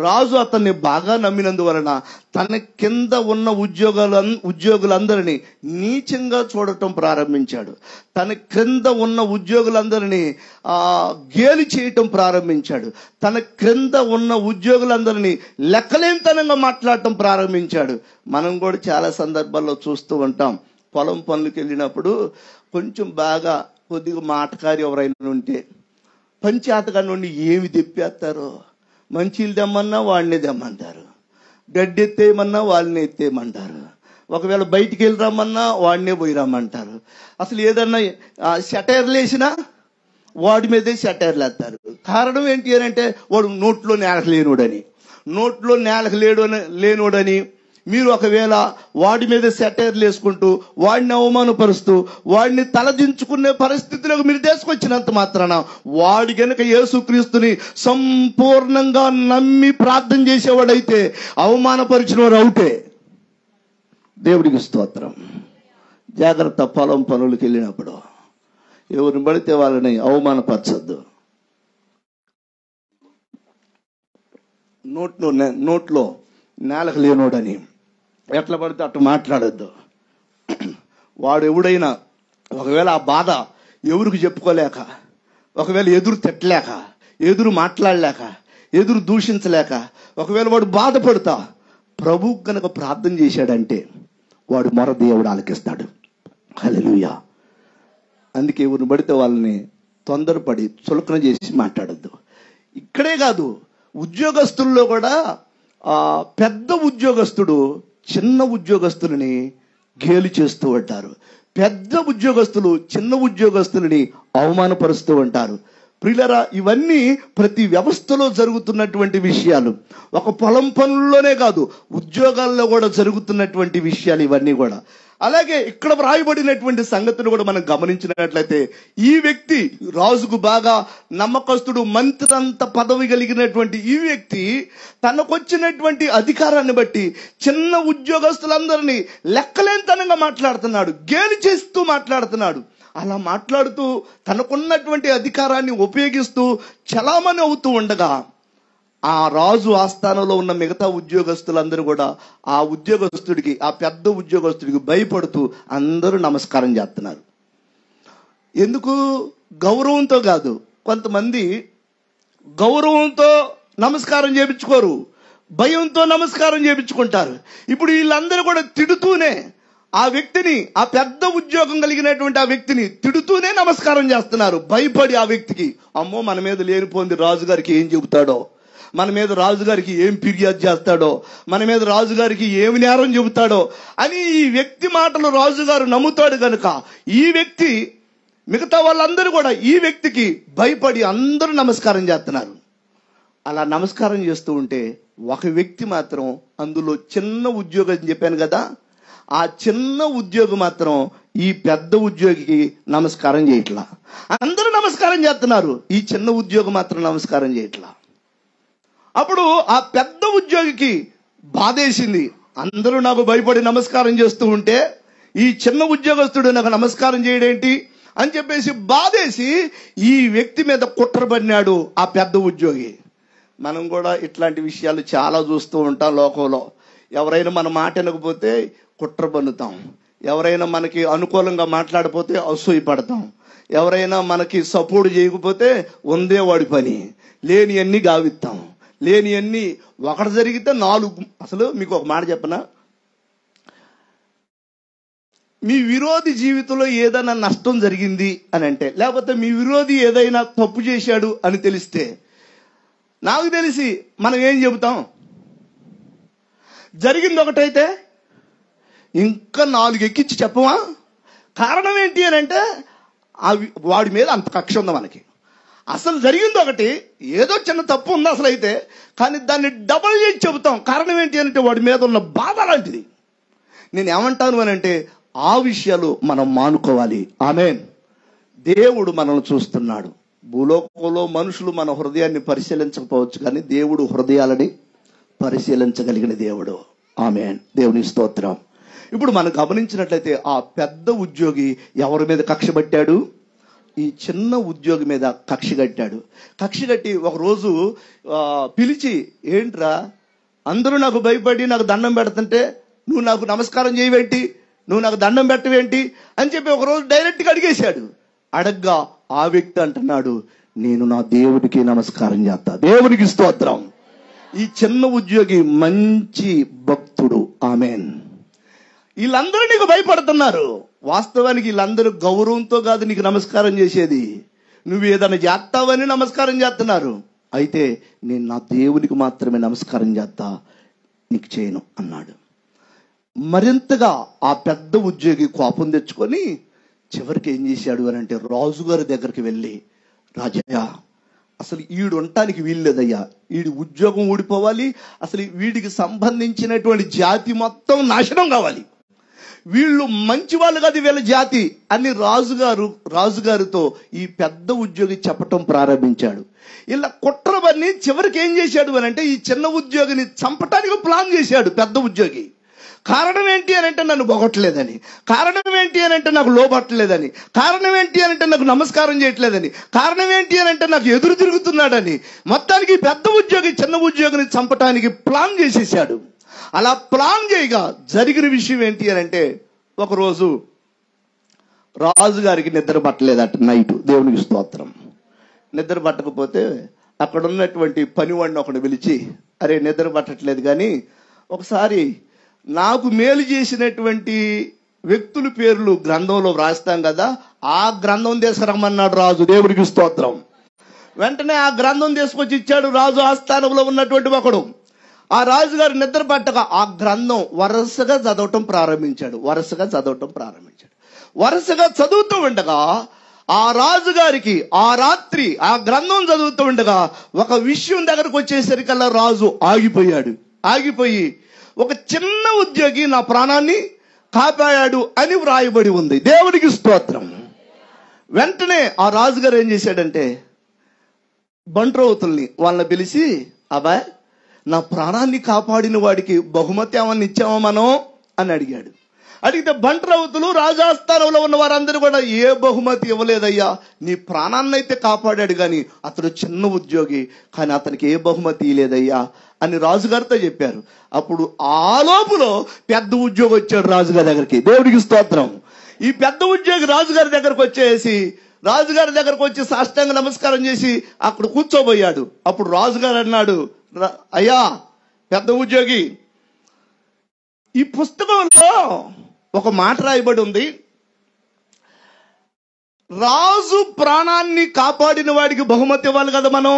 రాజు అతన్ని బాగా నమ్మినందువలన తన కింద ఉన్న ఉద్యోగులందరినీ నీచంగా చూడటం ప్రారంభించాడు. తన క్రింద ఉన్న ఉద్యోగులందరినీ గేలి చేయటం ప్రారంభించాడు. తన క్రింద ఉన్న ఉద్యోగులందరినీ లెక్కలేనితనంగా మాట్లాడటం ప్రారంభించాడు. మనం కూడా చాలా సందర్భాల్లో చూస్తూ ఉంటాం. పొలం పనులకు వెళ్ళినప్పుడు కొంచెం బాగా కొద్దిగా మాటకారి ఎవరైనా ఉంటే పంచాయతగా నుండి ఏమి తెప్పేస్తారో, మంచిలు తెమ్మన్నా వాడిని తెమ్మంటారు, గడ్డి ఎత్తేయమన్నా వాళ్ళని ఎత్తేయమంటారు, ఒకవేళ బయటికి వెళ్ళి రమ్మన్నా వాడినే పోయి రమ్మంటారు. అసలు ఏదన్నా సెటైర్లు వేసినా వాడి మీదే సెటైర్లు వేస్తారు. కారణం ఏంటి అని అంటే, వాడు నోట్లో నేలకు లేనోడని మీరు ఒకవేళ వాడి మీద సెటైర్లు వేసుకుంటూ వాడిని అవమానపరుస్తూ వాడిని తలదించుకునే పరిస్థితిలోకి మీరు తీసుకొచ్చినంత మాత్రాన వాడి గనక యేసుక్రీస్తుని సంపూర్ణంగా నమ్మి ప్రార్థన చేసేవాడైతే అవమానపరిచిన వాడు అవుటే. దేవుడికి స్తోత్రం. జాగ్రత్త. పొలం పనులకు వెళ్ళినప్పుడు ఎవరిని పడితే వాళ్ళని అవమానపరచద్దు. నోట్లో నేలకు లేనోడని ఎట్లా పడితే అట్లా మాట్లాడద్దు. వాడు ఎవడైనా ఒకవేళ ఆ బాధ ఎవరికి చెప్పుకోలేక, ఒకవేళ ఎదురు తిట్టలేక, ఎదురు మాట్లాడలేక, ఎదురు దూషించలేక, ఒకవేళ వాడు బాధపడతా ప్రభు కనుక ప్రార్థన చేశాడంటే వాడు మొర దేవుడు ఆలకిస్తాడు. హల్లెలూయా. అందుకే ఎవరిని పడితే వాళ్ళని తొందరపడి చులకన చేసి మాట్లాడద్దు. ఇక్కడే కాదు, ఉద్యోగస్తుల్లో కూడా పెద్ద ఉద్యోగస్తుడు చిన్న ఉద్యోగస్తులని గేలి చేస్తూ ఉంటారు. పెద్ద ఉద్యోగస్తులు చిన్న ఉద్యోగస్తులని అవమానపరుస్తూ ఉంటారు. ప్రియులారా, ఇవన్నీ ప్రతి వ్యవస్థలో జరుగుతున్నటువంటి విషయాలు. ఒక పొలం పనుల్లోనే కాదు, ఉద్యోగాల్లో కూడా జరుగుతున్నటువంటి విషయాలు ఇవన్నీ కూడా. అలాగే ఇక్కడ వ్రాయబడినటువంటి సంగతిని కూడా మనం గమనించినట్లయితే, ఈ వ్యక్తి రాజుకు బాగా నమ్మకస్తుడు, మంత్రి అంత పదవి కలిగినటువంటి ఈ వ్యక్తి తనకొచ్చినటువంటి అధికారాన్ని బట్టి చిన్న ఉద్యోగస్తులందరినీ లెక్కలేనితనంగా మాట్లాడుతున్నాడు, గేలి చేస్తూ మాట్లాడుతున్నాడు. అలా మాట్లాడుతూ తనకున్నటువంటి అధికారాన్ని ఉపయోగిస్తూ చలామణి అవుతూ ఉండగా ఆ రాజు ఆస్థానంలో ఉన్న మిగతా ఉద్యోగస్తులందరూ కూడా ఆ ఉద్యోగస్తుడికి, ఆ పెద్ద ఉద్యోగస్తుడికి భయపడుతూ అందరూ నమస్కారం చేస్తున్నారు. ఎందుకు? గౌరవంతో కాదు. కొంతమంది గౌరవంతో నమస్కారం చేయించుకోరు, భయంతో నమస్కారం చేయించుకుంటారు. ఇప్పుడు వీళ్ళందరూ కూడా తిడుతూనే ఆ వ్యక్తిని, ఆ పెద్ద ఉద్యోగం కలిగినటువంటి ఆ వ్యక్తిని తిడుతూనే నమస్కారం చేస్తున్నారు, భయపడి. ఆ వ్యక్తికి అమ్మో మన మీద లేనిపోయింది రాజుగారికి ఏం చెబుతాడో, మన మీద రాజుగారికి ఏం ఫిర్యాదు చేస్తాడో, మన మీద రాజుగారికి ఏమి నేరం చెబుతాడో అని ఈ వ్యక్తి మాటలు రాజుగారు నమ్ముతాడు కనుక ఈ వ్యక్తి, మిగతా వాళ్ళందరూ కూడా ఈ వ్యక్తికి భయపడి అందరూ నమస్కారం చేస్తున్నారు. అలా నమస్కారం చేస్తూ ఉంటే ఒక వ్యక్తి మాత్రం, అందులో చిన్న ఉద్యోగం అని చెప్పాను కదా, ఆ చిన్న ఉద్యోగి మాత్రం ఈ పెద్ద ఉద్యోగికి నమస్కారం చేయట్లా. అందరూ నమస్కారం చేస్తున్నారు, ఈ చిన్న ఉద్యోగి మాత్రం నమస్కారం చేయట్లా. అప్పుడు ఆ పెద్ద ఉద్యోగికి బాధేసింది. అందరూ నాకు భయపడి నమస్కారం చేస్తూ ఉంటే ఈ చిన్న ఉద్యోగస్తుడు నాకు నమస్కారం చేయడేంటి అని చెప్పేసి బాధేసి ఈ వ్యక్తి మీద కుట్రపడినాడు ఆ పెద్ద ఉద్యోగి. మనం కూడా ఇట్లాంటి విషయాలు చాలా చూస్తూ ఉంటాం లోకంలో. ఎవరైనా మన మాట వినకపోతే కుట్ర పన్నుతాం, ఎవరైనా మనకి అనుకూలంగా మాట్లాడపోతే అసూయపడతాం, ఎవరైనా మనకి సపోర్ట్ చేయకపోతే ఉందే వాడి పని, లేని అన్ని గావిస్తాం, లేని అన్ని ఒకటి జరిగితే 4. అసలు మీకు ఒక మాట చెప్పనా, మీ విరోధి జీవితంలో ఏదైనా నష్టం జరిగింది అని అంటే, లేకపోతే మీ విరోధి ఏదైనా తప్పు చేశాడు అని తెలిస్తే, నాకు తెలిసి మనం ఏం చెబుతాం? జరిగింది ఒకటైతే ఇంకా 4 ఎక్కించి చెప్పమా? కారణం ఏంటి అని అంటే వాడి మీద అంత కక్ష ఉంది మనకి. అసలు జరిగింది ఒకటి, ఏదో చిన్న తప్పు ఉంది అసలు అయితే, కానీ దాన్ని డబల్ చేసి చెబుతాం. కారణం ఏంటి అంటే వాడి మీద ఉన్న బాధ లాంటిది. నేను ఏమంటాను అని అంటే ఆ విషయాలు మనం మానుకోవాలి. ఆమేన్. దేవుడు మనల్ని చూస్తున్నాడు. భూలోకంలో మనుషులు మన హృదయాన్ని పరిశీలించకపోవచ్చు, కానీ దేవుడు హృదయాలని పరిశీలించగలిగిన దేవుడు. ఆమేన్. దేవుని స్తోత్రం. ఇప్పుడు మనం గమనించినట్లయితే ఆ పెద్ద ఉద్యోగి ఎవరి మీద కక్ష పట్టాడు? ఈ చిన్న ఉద్యోగి మీద కక్ష కట్టాడు. కక్ష కట్టి ఒకరోజు పిలిచి, ఏంట్రా అందరూ నాకు భయపడి నాకు దండం పెడుతుంటే నువ్వు నాకు నమస్కారం చేయవేంటి, నువ్వు నాకు దండం పెట్టవేంటి అని చెప్పి ఒకరోజు డైరెక్ట్గా అడిగేశాడు. అడగ్గా ఆ వ్యక్తి అంటున్నాడు, నేను నా దేవుడికి నమస్కారం చేస్తా. దేవునికి స్తోత్రం. ఈ చిన్న ఉద్యోగి మంచి భక్తుడు. ఆమేన్. వీళ్ళందరూ నీకు భయపడుతున్నారు. వాస్తవానికి వీళ్ళందరూ గౌరవంతో కాదు నీకు నమస్కారం చేసేది, నువ్వు ఏదైనా చేస్తావని నమస్కారం చేస్తున్నారు. అయితే నేను నా దేవునికి మాత్రమే నమస్కారం చేస్తా, నీకు చేయను అన్నాడు. మరింతగా ఆ పెద్ద ఉద్యోగి కోపం తెచ్చుకొని చివరికి ఏం చేశాడు అని అంటే రాజుగారి దగ్గరికి వెళ్ళి, రాజయ్య అసలు వీడు ఉండటానికి వీల్లేదయ్యా, వీడి ఉద్యోగం ఊడిపోవాలి, అసలు వీడికి సంబంధించినటువంటి జాతి మొత్తం నాశనం కావాలి, వీళ్ళు మంచి వాళ్ళు కాదు వీళ్ళ జాతి అని రాజుగారితో ఈ పెద్ద ఉద్యోగి చెప్పటం ప్రారంభించాడు. ఇలా కుట్రవన్నీ చివరికి ఏం చేశాడు అని అంటే ఈ చిన్న ఉద్యోగిని చంపటానికి ప్లాన్ చేశాడు పెద్ద ఉద్యోగి. కారణం ఏంటి అని అంటే నన్ను పొగట్లేదని, కారణం ఏంటి అని అంటే నాకు లోబట్టలేదని, కారణం ఏంటి అని అంటే నాకు నమస్కారం చేయట్లేదని, కారణం ఏంటి అని అంటే నాకు ఎదురు తిరుగుతున్నాడని, మొత్తానికి పెద్ద ఉద్యోగి చిన్న ఉద్యోగిని చంపటానికి ప్లాన్ చేసేసాడు. అలా ప్లాన్ చేయగా జరిగిన విషయం ఏంటి అని అంటే ఒకరోజు రాజుగారికి నిద్ర పట్టలేదట నైట్. దేవునికి స్తోత్రం. నిద్ర పట్టకపోతే అక్కడ ఉన్నటువంటి పనివాడిని ఒకడు పిలిచి, అరే నిద్ర పట్టట్లేదు కానీ ఒకసారి నాకు మేలు చేసినటువంటి వ్యక్తుల పేర్లు గ్రంథంలో వ్రాస్తాం కదా, ఆ గ్రంథం తీసుకురమ్మన్నాడు రాజు. దేవుడికి స్తోత్రం. వెంటనే ఆ గ్రంథం తీసుకొచ్చి ఇచ్చాడు రాజు ఆస్థానంలో ఉన్నటువంటి ఒకడు. ఆ రాజుగారు నిద్ర పట్టక ఆ గ్రంథం వరుసగా చదవటం ప్రారంభించాడు. వరుసగా చదువుతూ ఉండగా ఆ రాజుగారికి ఆ రాత్రి ఆ గ్రంథం చదువుతూ ఉండగా ఒక విషయం దగ్గరకు వచ్చేసరికల్లా రాజు ఆగిపోయి ఒక చిన్న ఉద్యోగి నా ప్రాణాన్ని కాపాడాడు అని వ్రాయబడి ఉంది. దేవుడికి స్తోత్రం. వెంటనే ఆ రాజుగారు ఏం చేశాడంటే బంట్రౌతుల్ని వాళ్ళని పిలిచి, అబ్బాయ్ నా ప్రాణాన్ని కాపాడిన వాడికి బహుమతి ఏమన్నా ఇచ్చామా మనం అని అడిగాడు. అడిగితే బంట్రౌతులు రాజాస్థానంలో ఉన్న వారందరూ కూడా ఏ బహుమతి ఇవ్వలేదయ్యా, నీ ప్రాణాన్ని అయితే కాపాడాడు కానీ అతడు చిన్న ఉద్యోగి, కానీ అతనికి ఏ బహుమతి లేదయ్యా అని రాజుగారితో చెప్పారు. అప్పుడు ఆ లోపులో పెద్ద ఉద్యోగి వచ్చాడు రాజుగారి దగ్గరికి. దేవుడికి స్తోత్రం. ఈ పెద్ద ఉద్యోగి రాజుగారి దగ్గరకు వచ్చి సాష్టాంగ నమస్కారం చేసి అక్కడ కూర్చోబోయాడు. అప్పుడు రాజుగారు అన్నాడు, అయ్యా పెద్ద ఉద్యోగి, ఈ పుస్తకంలో ఒక మాట రాయబడి ఉంది, రాజు ప్రాణాన్ని కాపాడిన వాడికి బహుమతి ఇవ్వాలి కదా. మనం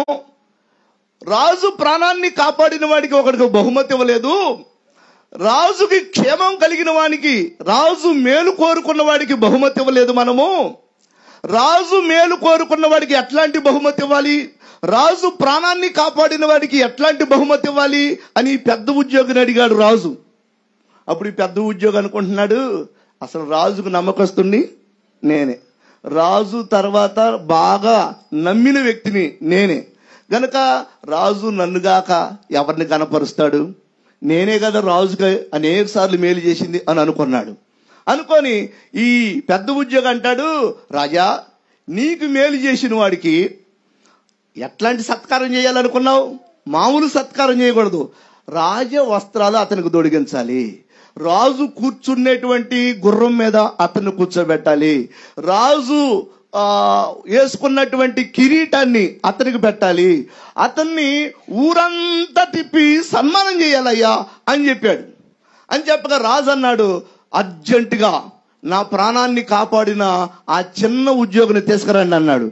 రాజు ప్రాణాన్ని కాపాడిన వాడికి ఒకడికి బహుమతి ఇవ్వలేదు, రాజుకి క్షేమం కలిగిన వానికి, రాజు మేలు కోరుకున్న వాడికి బహుమతి ఇవ్వలేదు. మనము రాజు మేలు కోరుకున్న వాడికి ఎట్లాంటి బహుమతి ఇవ్వాలి, రాజు ప్రాణాన్ని కాపాడిన వాడికి ఎట్లాంటి బహుమతి ఇవ్వాలి అని పెద్ద ఉద్యోగిని అడిగాడు రాజు. అప్పుడు ఈ పెద్ద ఉద్యోగి అనుకుంటున్నాడు, అసలు రాజుకు నమ్మకస్తుణ్ణి నేనే, రాజు తర్వాత బాగా నమ్మిన వ్యక్తిని నేనే గనక రాజు నన్నుగాక ఎవరిని కనపరుస్తాడు, నేనే కదా రాజుగా అనేక సార్లు మేలు చేసింది అని అనుకున్నాడు. అనుకొని ఈ పెద్ద ఉద్యోగి అంటాడు, రాజా నీకు మేలు చేసిన వాడికి ఎట్లాంటి సత్కారం చేయాలనుకున్నావు? మామూలు సత్కారం చేయకూడదు, రాజ వస్త్రాలు అతనికి తొడిగించాలి, రాజు కూర్చునేటువంటి గుర్రం మీద అతన్ని కూర్చోబెట్టాలి, రాజు వేసుకున్నటువంటి కిరీటాన్ని అతనికి పెట్టాలి, అతన్ని ఊరంతా తిప్పి సన్మానం చేయాలయ్యా అని చెప్పాడు. అని చెప్పగా రాజు అన్నాడు, అర్జెంటుగా నా ప్రాణాన్ని కాపాడిన ఆ చిన్న ఉద్యోగిని తీసుకురండి అన్నాడు.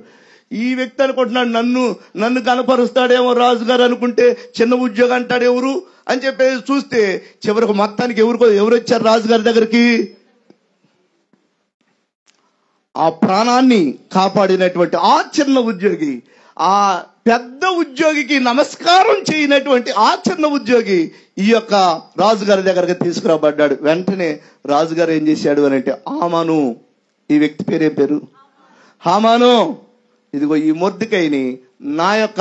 ఈ వ్యక్తి అనుకుంటున్నాడు, నన్ను కనపరుస్తాడేమో రాజుగారు అనుకుంటే చిన్న ఉద్యోగం అంటాడు ఎవరు అని చెప్పేసి చూస్తే చివరికి మొత్తానికి ఎవరు వచ్చారు రాజుగారి దగ్గరికి? ఆ ప్రాణాన్ని కాపాడినటువంటి ఆ చిన్న ఉద్యోగి, ఆ పెద్ద ఉద్యోగికి నమస్కారం చేయనటువంటి ఆ చిన్న ఉద్యోగి ఈ యొక్క రాజుగారి దగ్గరికి తీసుకురాబడ్డాడు. వెంటనే రాజుగారు ఏం చేశాడు అని అంటే, హామాను, ఈ వ్యక్తి పేరేం పేరు? హామాను, ఇదిగో ఈ మొర్దెకైని నా యొక్క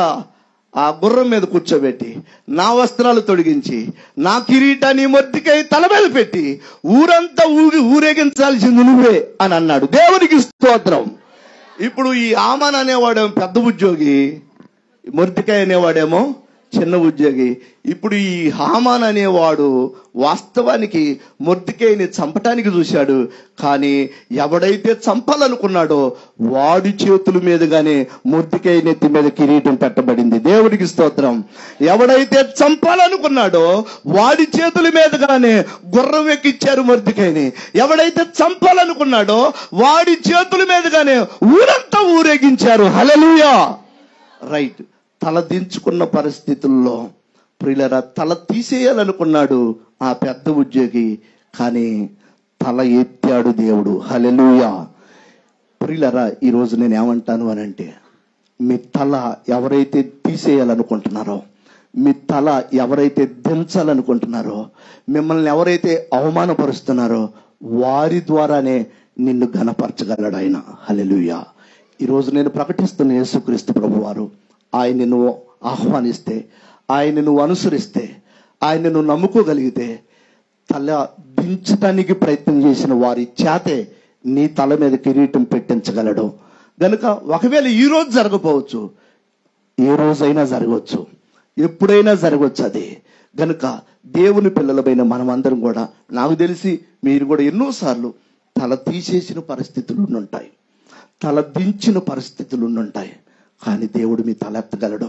ఆ గుర్రం మీద కూర్చోబెట్టి, నా వస్త్రాలు తొడిగించి, నా కిరీటాన్ని మొర్దెకై తల మీద పెట్టి ఊరంతా ఊరేగించాల్సింది నువ్వే అని అన్నాడు. దేవునికి స్తోత్రం. ఇప్పుడు ఈ హామాన్ అనేవాడేమో పెద్ద ఉద్యోగి, మొర్దెకై అనేవాడేమో చిన్న ఉద్యోగి. ఇప్పుడు ఈ హామాన్ అనేవాడు వాస్తవానికి మొర్దెకైని చంపటానికి చూశాడు, కానీ ఎవడైతే చంపాలనుకున్నాడో వాడి చేతుల మీదుగానే మొర్దెకై నెత్తి మీద కిరీటం పెట్టబడింది. దేవుడికి స్తోత్రం. ఎవడైతే చంపాలనుకున్నాడో వాడి చేతుల మీదుగానే గుర్రం ఎక్కిచ్చారు మొర్దెకైని. ఎవడైతే చంపాలనుకున్నాడో వాడి చేతుల మీదుగానే ఊరంతా ఊరేగించారు. హల్లెలూయా. రైట్. తల దించుకున్న పరిస్థితుల్లో ప్రియులరా తల తీసేయాలనుకున్నాడు ఆ పెద్ద ఉద్యోగి, కానీ తల ఎత్తాడు దేవుడు. హల్లెలూయా. ప్రియులరా ఈరోజు నేను ఏమంటాను అనంటే, మీ తల ఎవరైతే తీసేయాలనుకుంటున్నారో, మీ తల ఎవరైతే దించాలనుకుంటున్నారో, మిమ్మల్ని ఎవరైతే అవమానపరుస్తున్నారో వారి ద్వారానే నిన్ను ఘనపరచగలడు ఆయన. హల్లెలూయా. ఈరోజు నేను ప్రకటిస్తున్న యేసుక్రీస్తు ప్రభువారు, ఆయన్ని నువ్వు ఆహ్వానిస్తే, ఆయన్ని నువ్వు అనుసరిస్తే, ఆయన్ని నువ్వు నమ్ముకోగలిగితే తల దించటానికి ప్రయత్నం చేసిన వారి చేతే నీ తల మీద కిరీటం పెట్టించగలడు. గనుక ఒకవేళ ఈ రోజు జరగకపోవచ్చు, ఏ రోజైనా జరగవచ్చు, ఎప్పుడైనా జరగవచ్చు అది. గనుక దేవుని పిల్లలమైన మనమందరం కూడా, నాకు తెలిసి మీరు కూడా ఎన్నోసార్లు తల తీసేసిన పరిస్థితులు ఉంటాయి, తల దించిన పరిస్థితులు ఉంటాయి, కానీ దేవుడు మీ తల ఎత్తగలడు.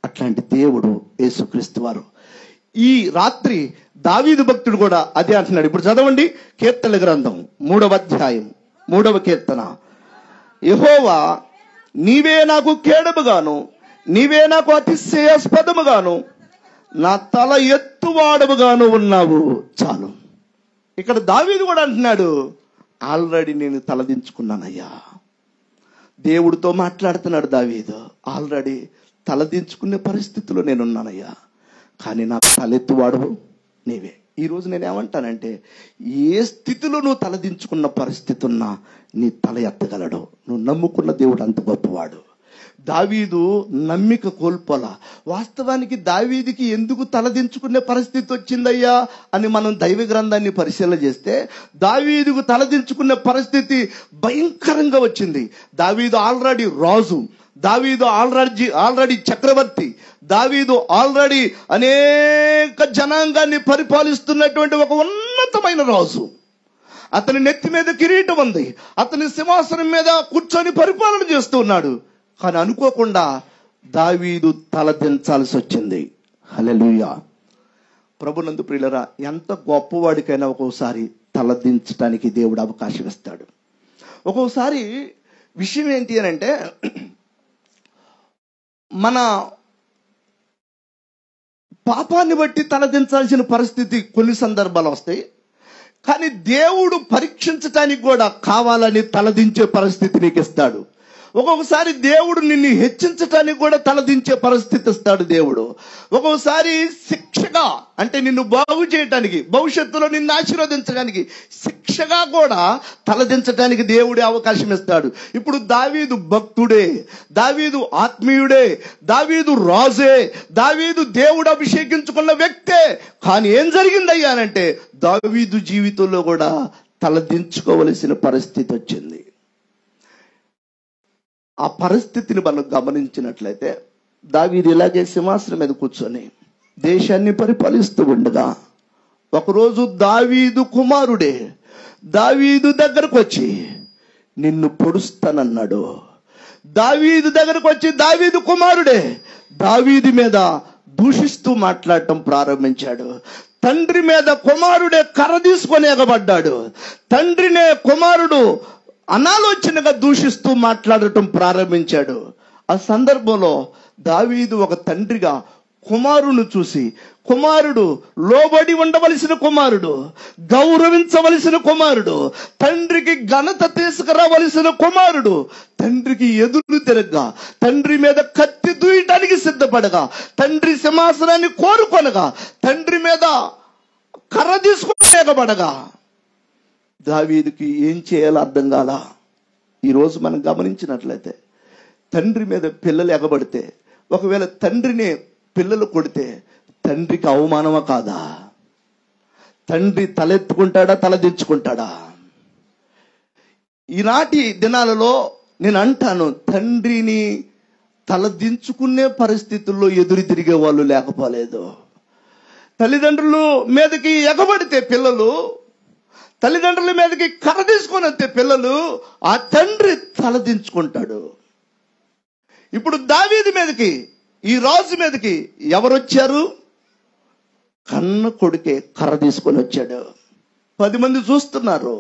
అట్లాంటి దేవుడు యేసుక్రీస్తు వారు. ఈ రాత్రి దావీదు భక్తుడు కూడా అదే అంటున్నాడు. ఇప్పుడు చదవండి కీర్తనల గ్రంథం 3వ అధ్యాయం 3వ కీర్తన. యెహోవా నీవే నాకు కేడముగాను, నీవే నాకు అతిశయాస్పదముగాను, నా తల ఎత్తువాడముగాను ఉన్నావు. చాలు. ఇక్కడ దావీదు కూడా అంటున్నాడు, ఆల్రెడీ నేను తలదించుకున్నానయ్యా. దేవుడితో మాట్లాడుతున్నాడు దావీదు. ఆల్రెడీ తలదించుకునే పరిస్థితిలో నేనున్నానయ్యా, కానీ నా తలెత్తువాడు నీవే. ఈరోజు నేనేమంటానంటే, ఏ స్థితిలో నువ్వు తలదించుకున్న పరిస్థితి ఉన్నా నీ తల ఎత్తగలడు. నువ్వు నమ్ముకున్న దేవుడు అంత గొప్పవాడు. దావీదు నమ్మిక కోల్పోలా. వాస్తవానికి దావీదుకి ఎందుకు తలదించుకునే పరిస్థితి వచ్చిందయ్యా అని మనం దైవ గ్రంథాన్ని పరిశీలన చేస్తే, దావీదుకు తలదించుకునే పరిస్థితి భయంకరంగా వచ్చింది. దావీదు ఆల్రెడీ రాజు, దావీదు ఆల్రెడీ చక్రవర్తి, దావీదు ఆల్రెడీ అనేక జనాంగాన్ని పరిపాలిస్తున్నటువంటి ఒక ఉన్నతమైన రాజు. అతని నెత్తి మీద కిరీటం ఉంది, అతని సింహాసనం మీద కూర్చొని పరిపాలన చేస్తూ ఉన్నాడు. కానీ అనుకోకుండా దావీదు తలదించాల్సి వచ్చింది. హల్లెలూయా. ప్రభునందు ప్రియులరా, ఎంత గొప్పవాడికైనా ఒక్కోసారి తలదించడానికి దేవుడు అవకాశం ఇస్తాడు. ఒక్కోసారి విషయం ఏంటి అని అంటే, మన పాపాన్ని బట్టి తలదించాల్సిన పరిస్థితి కొన్ని సందర్భాలు వస్తాయి. కానీ దేవుడు పరీక్షించటానికి కూడా కావాలని తలదించే పరిస్థితి నీకు ఇస్తాడు. ఒక్కొక్కసారి దేవుడు నిన్ను హెచ్చించటానికి కూడా తలదించే పరిస్థితి ఇస్తాడు దేవుడు. ఒక్కొక్కసారి శిక్షగా, అంటే నిన్ను బాగు చేయటానికి, భవిష్యత్తులో నిన్ను ఆశీర్వదించడానికి శిక్షగా కూడా తలదించటానికి దేవుడే అవకాశం ఇస్తాడు. ఇప్పుడు దావీదు భక్తుడే, దావీదు ఆత్మీయుడే, దావీదు రాజే, దావీదు దేవుడు అభిషేకించుకున్న వ్యక్తే. కానీ ఏం జరిగిందయ్యానంటే, దావీదు జీవితంలో కూడా తలదించుకోవలసిన పరిస్థితి వచ్చింది. ఆ పరిస్థితిని మనం గమనించినట్లయితే, దావీదు ఇలాగే సింహాసనం మీద కూర్చొని దేశాన్ని పరిపాలిస్తూ ఉండగా, ఒకరోజు దావీదు కుమారుడే దావీదు దగ్గరకు వచ్చి నిన్ను పొడుస్తానన్నాడు. దావీదు దగ్గరకు వచ్చి దావీదు కుమారుడే దావీదు మీద దూషిస్తూ మాట్లాడటం ప్రారంభించాడు. తండ్రి మీద కుమారుడే కర్ర తీసుకొని ఎగబడ్డాడు. తండ్రినే కుమారుడు అనాలోచనగా దూషిస్తూ మాట్లాడటం ప్రారంభించాడు. ఆ సందర్భంలో దావీదు ఒక తండ్రిగా కుమారుని చూసి, కుమారుడు లోబడి ఉండవలసిన కుమారుడు, గౌరవించవలసిన కుమారుడు, తండ్రికి ఘనత తీసుకురావలసిన కుమారుడు, తండ్రికి ఎదురు తిరగగా, తండ్రి మీద కత్తి దూయటానికి సిద్ధపడగా, తండ్రి సింహాసనాన్ని కోరుకొనగా, తండ్రి మీద కర్ర తీసుకొని ఎగబడగా, దావీదుకి ఏం చేయాలో అర్థం కాలా. ఈరోజు మనం గమనించినట్లయితే, తండ్రి మీద పిల్లలు ఎగబడితే, ఒకవేళ తండ్రిని పిల్లలు కొడితే తండ్రికి అవమానమా కాదా? తండ్రి తలెత్తుకుంటాడా, తలదించుకుంటాడా? ఈనాటి దినాలలో నేను అంటాను, తండ్రిని తలదించుకునే పరిస్థితుల్లో ఎదురు తిరిగే వాళ్ళు లేకపోలేదు. తల్లిదండ్రులు మీదకి ఎగబడితే పిల్లలు, తల్లిదండ్రుల మీదకి కర్ర తీసుకొని వస్తే పిల్లలు, ఆ తండ్రి తలదించుకుంటాడు. ఇప్పుడు దావీదు మీదకి, ఈ రాజు మీదకి ఎవరు వచ్చారు? కన్న కొడుకే కర్ర తీసుకొని వచ్చాడు. 10 మంది చూస్తున్నారు.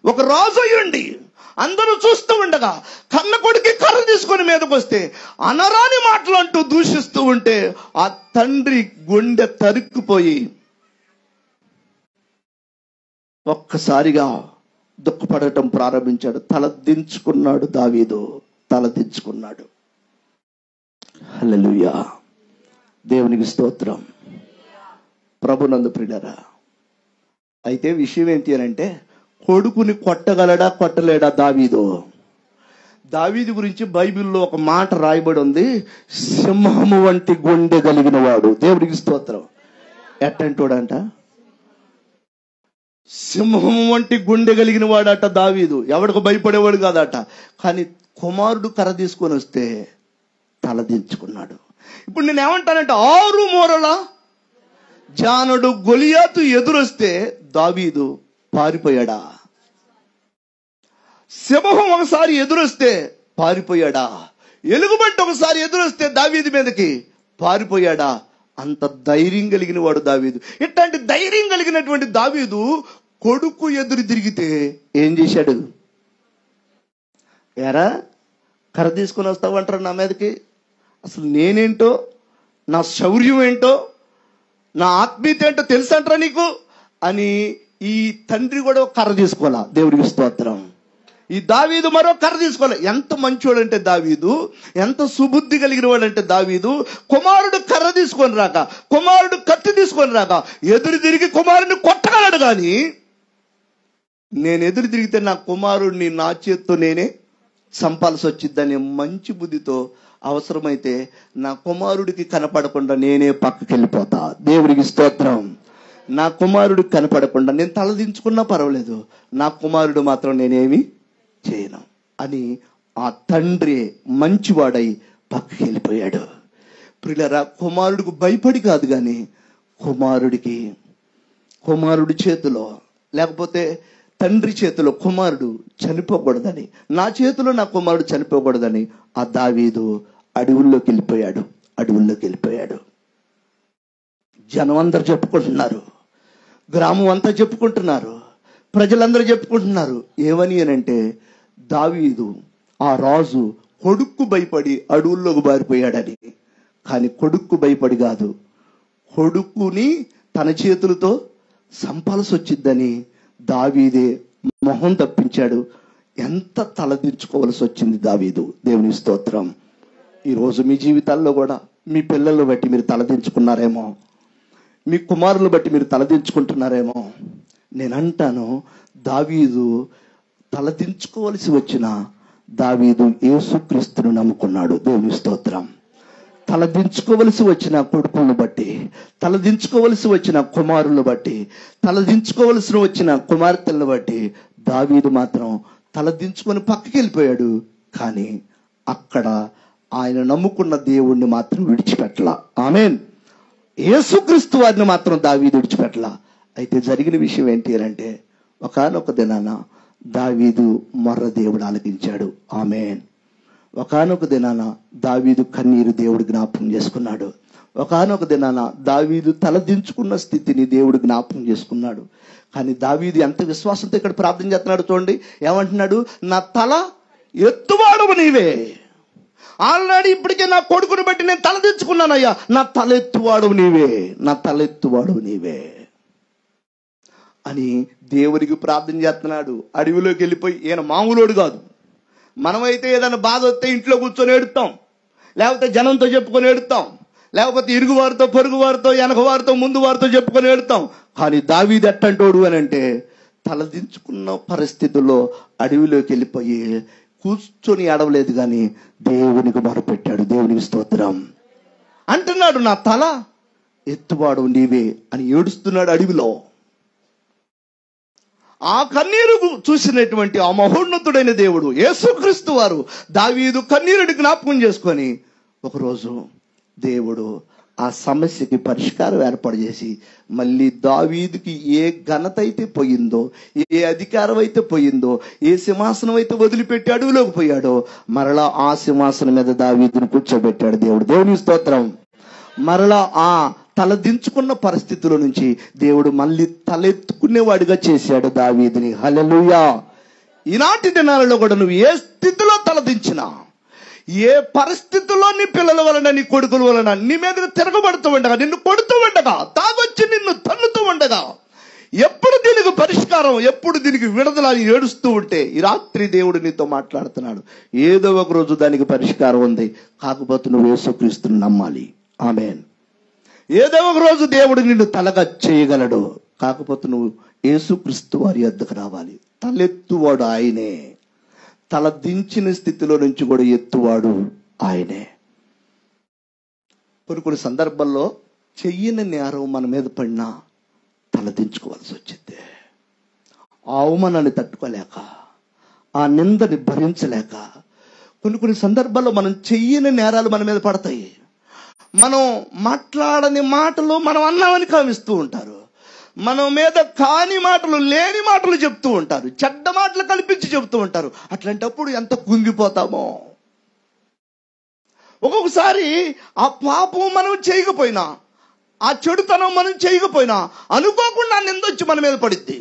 ఒక రాజు అయ్యుండి అందరూ చూస్తూ ఉండగా కన్న కొడుకి కర్ర తీసుకొని మీదకి వస్తే, అనరాని మాటలు అంటూ దూషిస్తూ ఉంటే, ఆ తండ్రి గుండె తరుక్కుపోయి ఒక్కసారిగా దుఃఖపడటం ప్రారంభించాడు. తలదించుకున్నాడు దావీదు, తలదించుకున్నాడు. హల్లెలూయా. దేవునికి స్తోత్రం. ప్రభునందు ప్రియులారా, అయితే విషయం ఏంటి అని అంటే, కొడుకుని కొట్టగలడా, కొట్టలేడా దావీదు? దావీదు గురించి బైబిల్లో ఒక మాట రాయబడి ఉంది, సింహము వంటి గుండె కలిగిన వాడు. దేవునికి స్తోత్రం. ఎట్టంటోడంట? సింహం వంటి గుండె కలిగిన వాడట దావీదు. ఎవడికి భయపడేవాడు కాదట. కానీ కుమారుడు కర్ర తీసుకొని వస్తే తలదించుకున్నాడు. ఇప్పుడు నేను ఏమంటానంటే, 6 మూరల జానుడు గొలియాతు ఎదురొస్తే దావీదు పారిపోయాడా? సింహం ఒకసారి ఎదురొస్తే పారిపోయాడా? ఎలుగుబంటి ఒకసారి ఎదురొస్తే దావీదు మీదకి పారిపోయాడా? అంత ధైర్యం కలిగిన వాడు దావీదు. ఇట్లాంటి ధైర్యం కలిగినటువంటి దావీదు కొడుకు ఎదురు తిరిగితే ఏం చేశాడు? ఎరా కర్ర తీసుకొని వస్తావంటారు నా మీదకి? అసలు నేనేంటో, నా శౌర్యం ఏంటో, నా ఆత్మీయత ఏంటో తెలుసు అంటారా నీకు అని ఈ తండ్రి కూడా కర్ర తీసుకోవాలా. దేవుడికి స్తోత్రం. ఈ దావీదు మరో కర్ర తీసుకోవాలి. ఎంత మంచివాడు అంటే దావీదు, ఎంత సుబుద్ధి కలిగిన వాడు అంటే దావీదు. కుమారుడు కర్ర తీసుకొని రాక, కుమారుడు కత్తి తీసుకొని రాక, ఎదురు తిరిగి కుమారుడిని కొట్టగలడు. కానీ నేను ఎదురు తిరిగితే నా కుమారుడిని నా చేత్తో నేనే సంపాల్సి వచ్చిద్దని మంచి బుద్ధితో అవసరమైతే నా కుమారుడికి కనపడకుండా నేనే పక్కకి వెళ్ళిపోతా. దేవుడికి స్తోత్రం. నా కుమారుడికి కనపడకుండా నేను తలదించుకున్నా పర్వాలేదు, నా కుమారుడు మాత్రం నేనేమి చేయను అని ఆ తండ్రి మంచివాడై పక్కకి వెళ్ళిపోయాడు. ప్రియులారా, కుమారుడికి భయపడి కాదు, కానీ కుమారుడి చేతిలో లేకపోతే తండ్రి చేతిలో కుమారుడు చనిపోకూడదని, నా చేతిలో నా కుమారుడు చనిపోకూడదని ఆ దావీదు అడవుల్లోకి వెళ్ళిపోయాడు. జనం అందరూ చెప్పుకుంటున్నారు, గ్రామం అంతా చెప్పుకుంటున్నారు, ప్రజలందరూ చెప్పుకుంటున్నారు. ఏమని అనంటే, దావీదు ఆ రాజు కొడుక్కు భయపడి అడవుల్లోకి బారిపోయాడని. కానీ కొడుక్కు భయపడి కాదు, కొడుకుని తన చేతులతో సంపాల్సి వచ్చిద్దని దావీదే మొహం తప్పించాడు. ఎంత తలదించుకోవలసి వచ్చింది దావీదు. దేవుని స్తోత్రం. ఈరోజు మీ జీవితాల్లో కూడా మీ పిల్లలను బట్టి మీరు తలదించుకున్నారేమో, మీ కుమారులను బట్టి మీరు తలదించుకుంటున్నారేమో. నేనంటాను, దావీదు తలదించుకోవలసి వచ్చిన దావీదు యేసుక్రీస్తును నమ్ముకున్నాడు. దేవుని స్తోత్రం. తలదించుకోవలసి వచ్చిన కొడుకులను బట్టి, తలదించుకోవలసి వచ్చిన కుమారులను బట్టి, తలదించుకోవలసి వచ్చిన కుమార్తెలను బట్టి దావీదు మాత్రం తలదించుకొని పక్కకి వెళ్ళిపోయాడు. కానీ అక్కడ ఆయన నమ్ముకున్న దేవుణ్ణి మాత్రం విడిచిపెట్టలా. ఆమేన్. యేసుక్రీస్తు వారిని మాత్రం దావీదు విడిచిపెట్టలా. అయితే జరిగిన విషయం ఏంటి అంటే, ఒకానొక దినాన దావీదు మొర్ర దేవుడు ఆలకించాడు. ఆమేన్. ఒకానొక దినాన దావీదు కన్నీరు దేవుడు జ్ఞాపకం చేసుకున్నాడు. ఒకానొక దినాన దావీదు తలదించుకున్న స్థితిని దేవుడు జ్ఞాపకం చేసుకున్నాడు. కానీ దావీదు ఎంత విశ్వాసంతో ఇక్కడ ప్రార్థన చేస్తున్నాడు చూడండి. ఏమంటున్నాడు? నా తల ఎత్తువాడవు నీవే. ఆల్రెడీ ఇప్పటికే నా కొడుకుని బట్టి నేను తలదించుకున్నానయ్యా, నా తలెత్తువాడవు నీవే అని దేవునికి ప్రార్థన చేస్తున్నాడు. అడవిలోకి వెళ్ళిపోయి, ఈయన మామూలోడు కాదు. మనమైతే ఏదైనా బాధ వస్తే ఇంట్లో కూర్చొని ఏడుతాం, లేకపోతే జనంతో చెప్పుకొని ఏడుతాం, లేకపోతే ఇరుగు వారితో, పొరుగు వారితో, వెనక వారితో, ముందు వారితో చెప్పుకొని ఏడుతాం. కానీ దావీదు ఎట్టంటోడు అని అంటే, తలదించుకున్న పరిస్థితుల్లో అడవిలోకి వెళ్ళిపోయి కూర్చొని ఏడవలేదు, కానీ దేవునికి మొరపెట్టాడు. దేవునికి స్తోత్రం. అంటున్నాడు, నా తల ఎత్తువాడు నీవే అని ఏడుస్తున్నాడు అడవిలో. ఆ కన్నీరు చూసినటువంటి ఆ మహోన్నతుడైన దేవుడు యేసుక్రీస్తు వారు దావీదు కన్నీరుని జ్ఞాపకం చేసుకొని, ఒకరోజు దేవుడు ఆ సమస్యకి పరిష్కారం ఏర్పాటు చేసి, మళ్ళీ దావీదుకి ఏ ఘనత అయితే పోయిందో, ఏ అధికారం అయితే పోయిందో, ఏ సింహాసనం అయితే వదిలిపెట్టి అడవిలోకి పోయాడో, మరలా ఆ సింహాసనం మీద దావీదుని కూర్చోబెట్టాడు దేవుడు. దేవుని స్తోత్రం. మరలా ఆ తలదించుకున్న పరిస్థితుల నుంచి దేవుడు మళ్ళీ తలెత్తుకునేవాడిగా చేశాడు దావీదుని. హల్లెలూయా. ఈనాటి దినాలలో కూడా నువ్వు ఏ స్థితిలో తలదించినా, ఏ పరిస్థితుల్లో నీ పిల్లల వలన, నీ కొడుకుల వలన నీ మీద తిరగబడుతూ ఉండగా, నిన్ను కొడుతూ ఉండగా, తాగొచ్చి నిన్ను తన్నుతూ ఉండగా, ఎప్పుడు దీనికి పరిష్కారం, ఎప్పుడు దీనికి విడుదల అని ఏడుస్తూ ఉంటే, ఈ రాత్రి దేవుడు నీతో మాట్లాడుతున్నాడు. ఏదో ఒక రోజు దానికి పరిష్కారం ఉంది. కాకపోతే నువ్వు యేసుక్రీస్తుని నమ్మాలి. ఆమేన్. ఏదో ఒక రోజు దేవుడు నిన్ను తలగా చేయగలడు. కాకపోతే నువ్వు యేసుక్రీస్తు వారి యొద్దకు రావాలి. తలెత్తువాడు ఆయనే. తల దించిన స్థితిలో నుంచి కూడా ఎత్తువాడు ఆయనే. కొన్ని సందర్భాల్లో చెయ్యని నేరం మన మీద పడినా తలదించుకోవాల్సి వచ్చింది. ఆ అవమానాన్ని తట్టుకోలేక, ఆ నిందని భరించలేక, కొన్ని సందర్భాల్లో మనం చెయ్యని నేరాలు మన మీద పడతాయి. మనం మాట్లాడని మాటలు మనం అన్నామని కావిస్తూ ఉంటారు. మన మీద కాని మాటలు, లేని మాటలు చెప్తూ ఉంటారు. చెడ్డ మాటలు కల్పించి చెప్తూ ఉంటారు. అట్లాంటప్పుడు ఎంత కుంగిపోతామో. ఒక్కొక్కసారి ఆ పాపం మనం చేయకపోయినా, ఆ చెడుతనం మనం చేయకపోయినా, అనుకోకుండా నిందొచ్చి మన మీద పడిద్ది.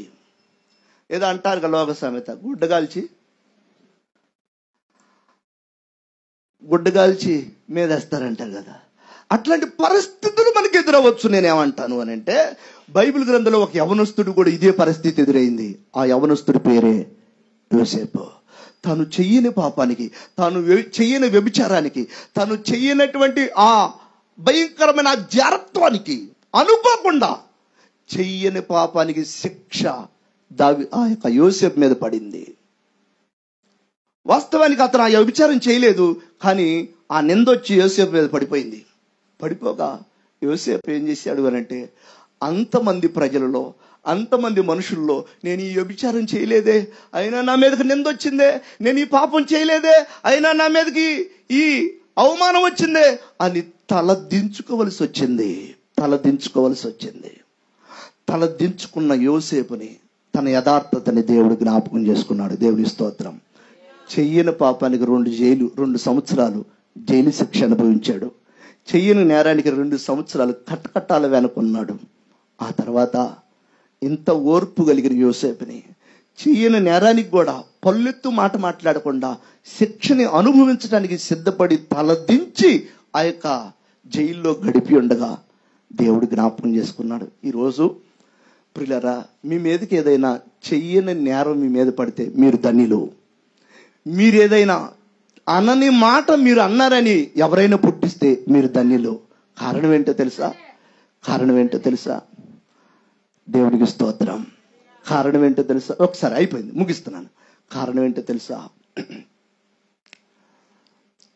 ఏదో అంటారు కదా లోక సామెత, గుడ్డగాల్చి మీదేస్తారంటారు కదా. అట్లాంటి పరిస్థితులు మనకి ఎదురవచ్చు. నేనేమంటాను అని అంటే, బైబిల్ గ్రంథంలో ఒక యవనస్తుడు కూడా ఇదే పరిస్థితి ఎదురైంది. ఆ యవనస్తుడి పేరే యోసేపు. తాను చెయ్యని పాపానికి, తాను చెయ్యని వ్యభిచారానికి, తాను చెయ్యనటువంటి ఆ భయంకరమైన జారత్వానికి, అనుకోకుండా చెయ్యని పాపానికి శిక్ష ఆ యొక్క యోసేపు మీద పడింది. వాస్తవానికి అతను ఆ వ్యభిచారం చేయలేదు, కానీ ఆ నిందొచ్చి యోసేపు మీద పడిపోయింది. పడిపోగా యోసేపు ఏం చేశాడు అనంటే, అంతమంది ప్రజలలో, అంతమంది మనుషుల్లో నేను ఈ వ్యభిచారం చేయలేదే, అయినా నా మీదకి నిందొచ్చిందే, నేను ఈ పాపం చేయలేదే, అయినా నా మీదకి ఈ అవమానం వచ్చిందే అని తలదించుకోవలసి వచ్చింది. తలదించుకున్న యోసేపుని, తన యథార్థతని దేవుడు జ్ఞాపకం చేసుకున్నాడు. దేవుని స్తోత్రం. చెయ్యని పాపానికి 2 సంవత్సరాలు జైలు శిక్ష అనుభవించాడు. చెయ్యని నేరానికి 2 సంవత్సరాలు కట్టకట్టాల వెనుకున్నాడు. ఆ తర్వాత ఇంత ఓర్పు కలిగిన యోసేపుని చెయ్యని నేరానికి కూడా పల్లెత్తు మాట మాట్లాడకుండా శిక్షని అనుభవించడానికి సిద్ధపడి తలదించి ఆ యొక్క జైల్లో గడిపి ఉండగా దేవుడు జ్ఞాపకం చేసుకున్నాడు. ఈరోజు ప్రియులారా, మీ మీదకి ఏదైనా చెయ్యని నేరం మీ మీద పడితే మీరు ధన్యులు. మీరేదైనా అనని మాట మీరు అన్నారని ఎవరైనా పుట్టిస్తే మీరు ధన్యులు. కారణం ఏంటో తెలుసా? దేవునికి స్తోత్రం. కారణం ఏంటో తెలుసా? ఒకసారి అయిపోయింది, ముగిస్తున్నాను. కారణం ఏంటో తెలుసా?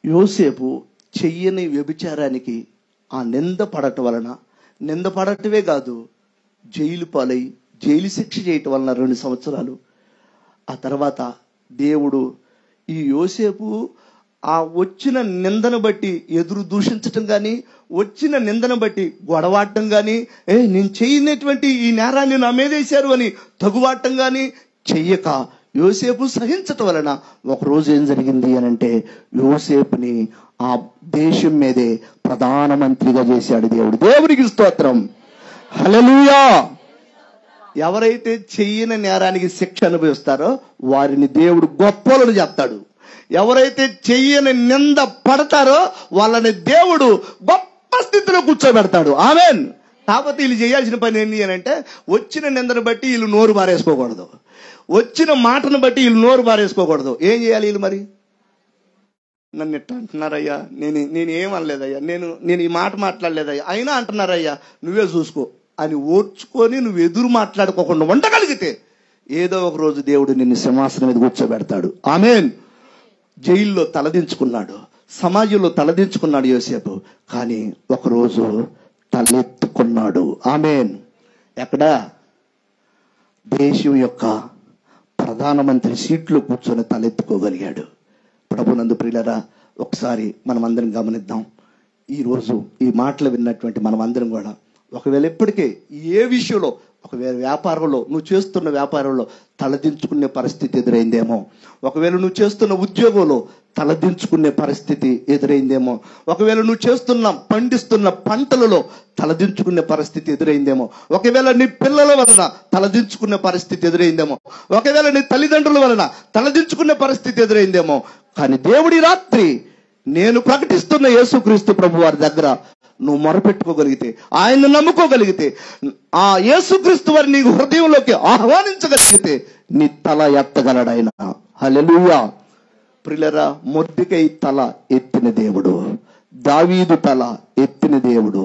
యోసేపు చెయ్యని వ్యభిచారానికి ఆ నింద పడటమే కాదు, జైలు పాలై జైలు శిక్ష చేయటం వలన 2 సంవత్సరాలు. ఆ తర్వాత దేవుడు ఈ యోసేపు ఆ వచ్చిన నిందను బట్టి ఎదురు దూషించటం కానీ, వచ్చిన నిందను బట్టి గొడవాడటం కానీ, నేను చేయనటువంటి ఈ నేరాన్ని నా మీద వేశారు అని తగువాడటం కానీ చెయ్యక యోసేపు సహించటం వలన ఒకరోజు ఏం జరిగింది అని అంటే, యోసేపుని ఆ దేశం మీదే ప్రధానమంత్రిగా చేశాడు దేవుడు. దేవునికి స్తోత్రం. హల్లెలూయా. ఎవరైతే చెయ్యని నేరానికి శిక్ష అనుభవిస్తారో వారిని దేవుడు గొప్పలను చేస్తాడు. ఎవరైతే చెయ్యని నింద పడతారో వాళ్ళని దేవుడు గొప్ప స్థితిలో కూర్చోబెడతాడు. ఆమేన్. కాకపోతే వీళ్ళు చేయాల్సిన పని ఏంటి అని అంటే, వచ్చిన నిందను బట్టి వీళ్ళు నోరు బారేసుకోకూడదు, వచ్చిన మాటను బట్టి వీళ్ళు నోరు బారేసుకోకూడదు. ఏం చేయాలి వీళ్ళు? మరి నన్ను ఎట్లా అంటున్నారయ్యా, నేను ఏమనలేదయ్యా, నేను ఈ మాట మాట్లాడలేదయ్యా, అయినా అంటున్నారయ్యా, నువ్వే చూసుకో అని ఓర్చుకొని నువ్వు ఎదురు మాట్లాడుకోకుండా ఉండగలిగితే ఏదో ఒక రోజు దేవుడు నిన్ను సింహాసనం మీద కూర్చోబెడతాడు. ఆమేన్. జైల్లో తలదించుకున్నాడు, సమాజంలో తలదించుకున్నాడు యోసేపు, కానీ ఒకరోజు తలెత్తుకున్నాడు. ఆమేన్. ఎక్కడ? దేశం యొక్క ప్రధానమంత్రి సీట్లో కూర్చొని తలెత్తుకోగలిగాడు. ప్రభునందు ప్రియులారా, ఒకసారి మనం అందరం గమనిద్దాం. ఈరోజు ఈ మాటలు విన్నటువంటి మనం అందరం కూడా ఒకవేళ ఎప్పటికే ఏ విషయంలో, ఒకవేళ వ్యాపారంలో, నువ్వు చేస్తున్న వ్యాపారంలో తలదించుకునే పరిస్థితి ఎదురైందేమో, ఒకవేళ నువ్వు చేస్తున్న ఉద్యోగంలో తలదించుకునే పరిస్థితి ఎదురైందేమో, ఒకవేళ నువ్వు పండిస్తున్న పంటలలో తలదించుకునే పరిస్థితి ఎదురైందేమో, ఒకవేళ నీ పిల్లల వలన తలదించుకునే పరిస్థితి ఎదురైందేమో, ఒకవేళ నీ తల్లిదండ్రుల వలన తలదించుకునే పరిస్థితి ఎదురైందేమో. కానీ దేవుడి రాత్రి నేను ప్రకటిస్తున్న యేసుక్రీస్తు ప్రభు వారి దగ్గర నువ్వు మొరపెట్టుకోగలిగితే, ఆయన్ని నమ్ముకోగలిగితే, ఆ యేసుక్రీస్తు వారిని నీ హృదయంలోకి ఆహ్వానించగలిగితే నీ తల ఎత్తగలడు ఆయన. హల్లెలూయా. ప్రియులారా, మొర్దెకై తల ఎత్తిన దేవుడు, దావీదు తల ఎత్తిన దేవుడు,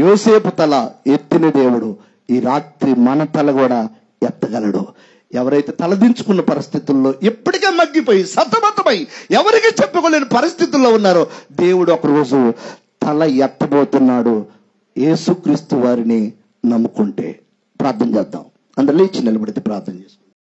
యోసేపు తల ఎత్తిన దేవుడు ఈ రాత్రి మన తల కూడా ఎత్తగలడు. ఎవరైతే తలదించుకున్న పరిస్థితుల్లో ఎప్పటికే మగ్గిపోయి సతమతమై ఎవరికి చెప్పుకోలేని పరిస్థితుల్లో ఉన్నారో దేవుడు ఒకరోజు తల ఎత్తబోతున్నాడు. యేసుక్రీస్తు వారిని నమ్ముకుంటే. ప్రార్థన చేద్దాం. అందరూ లేచి నిలబడితే ప్రార్థన చేసుకుంటాం.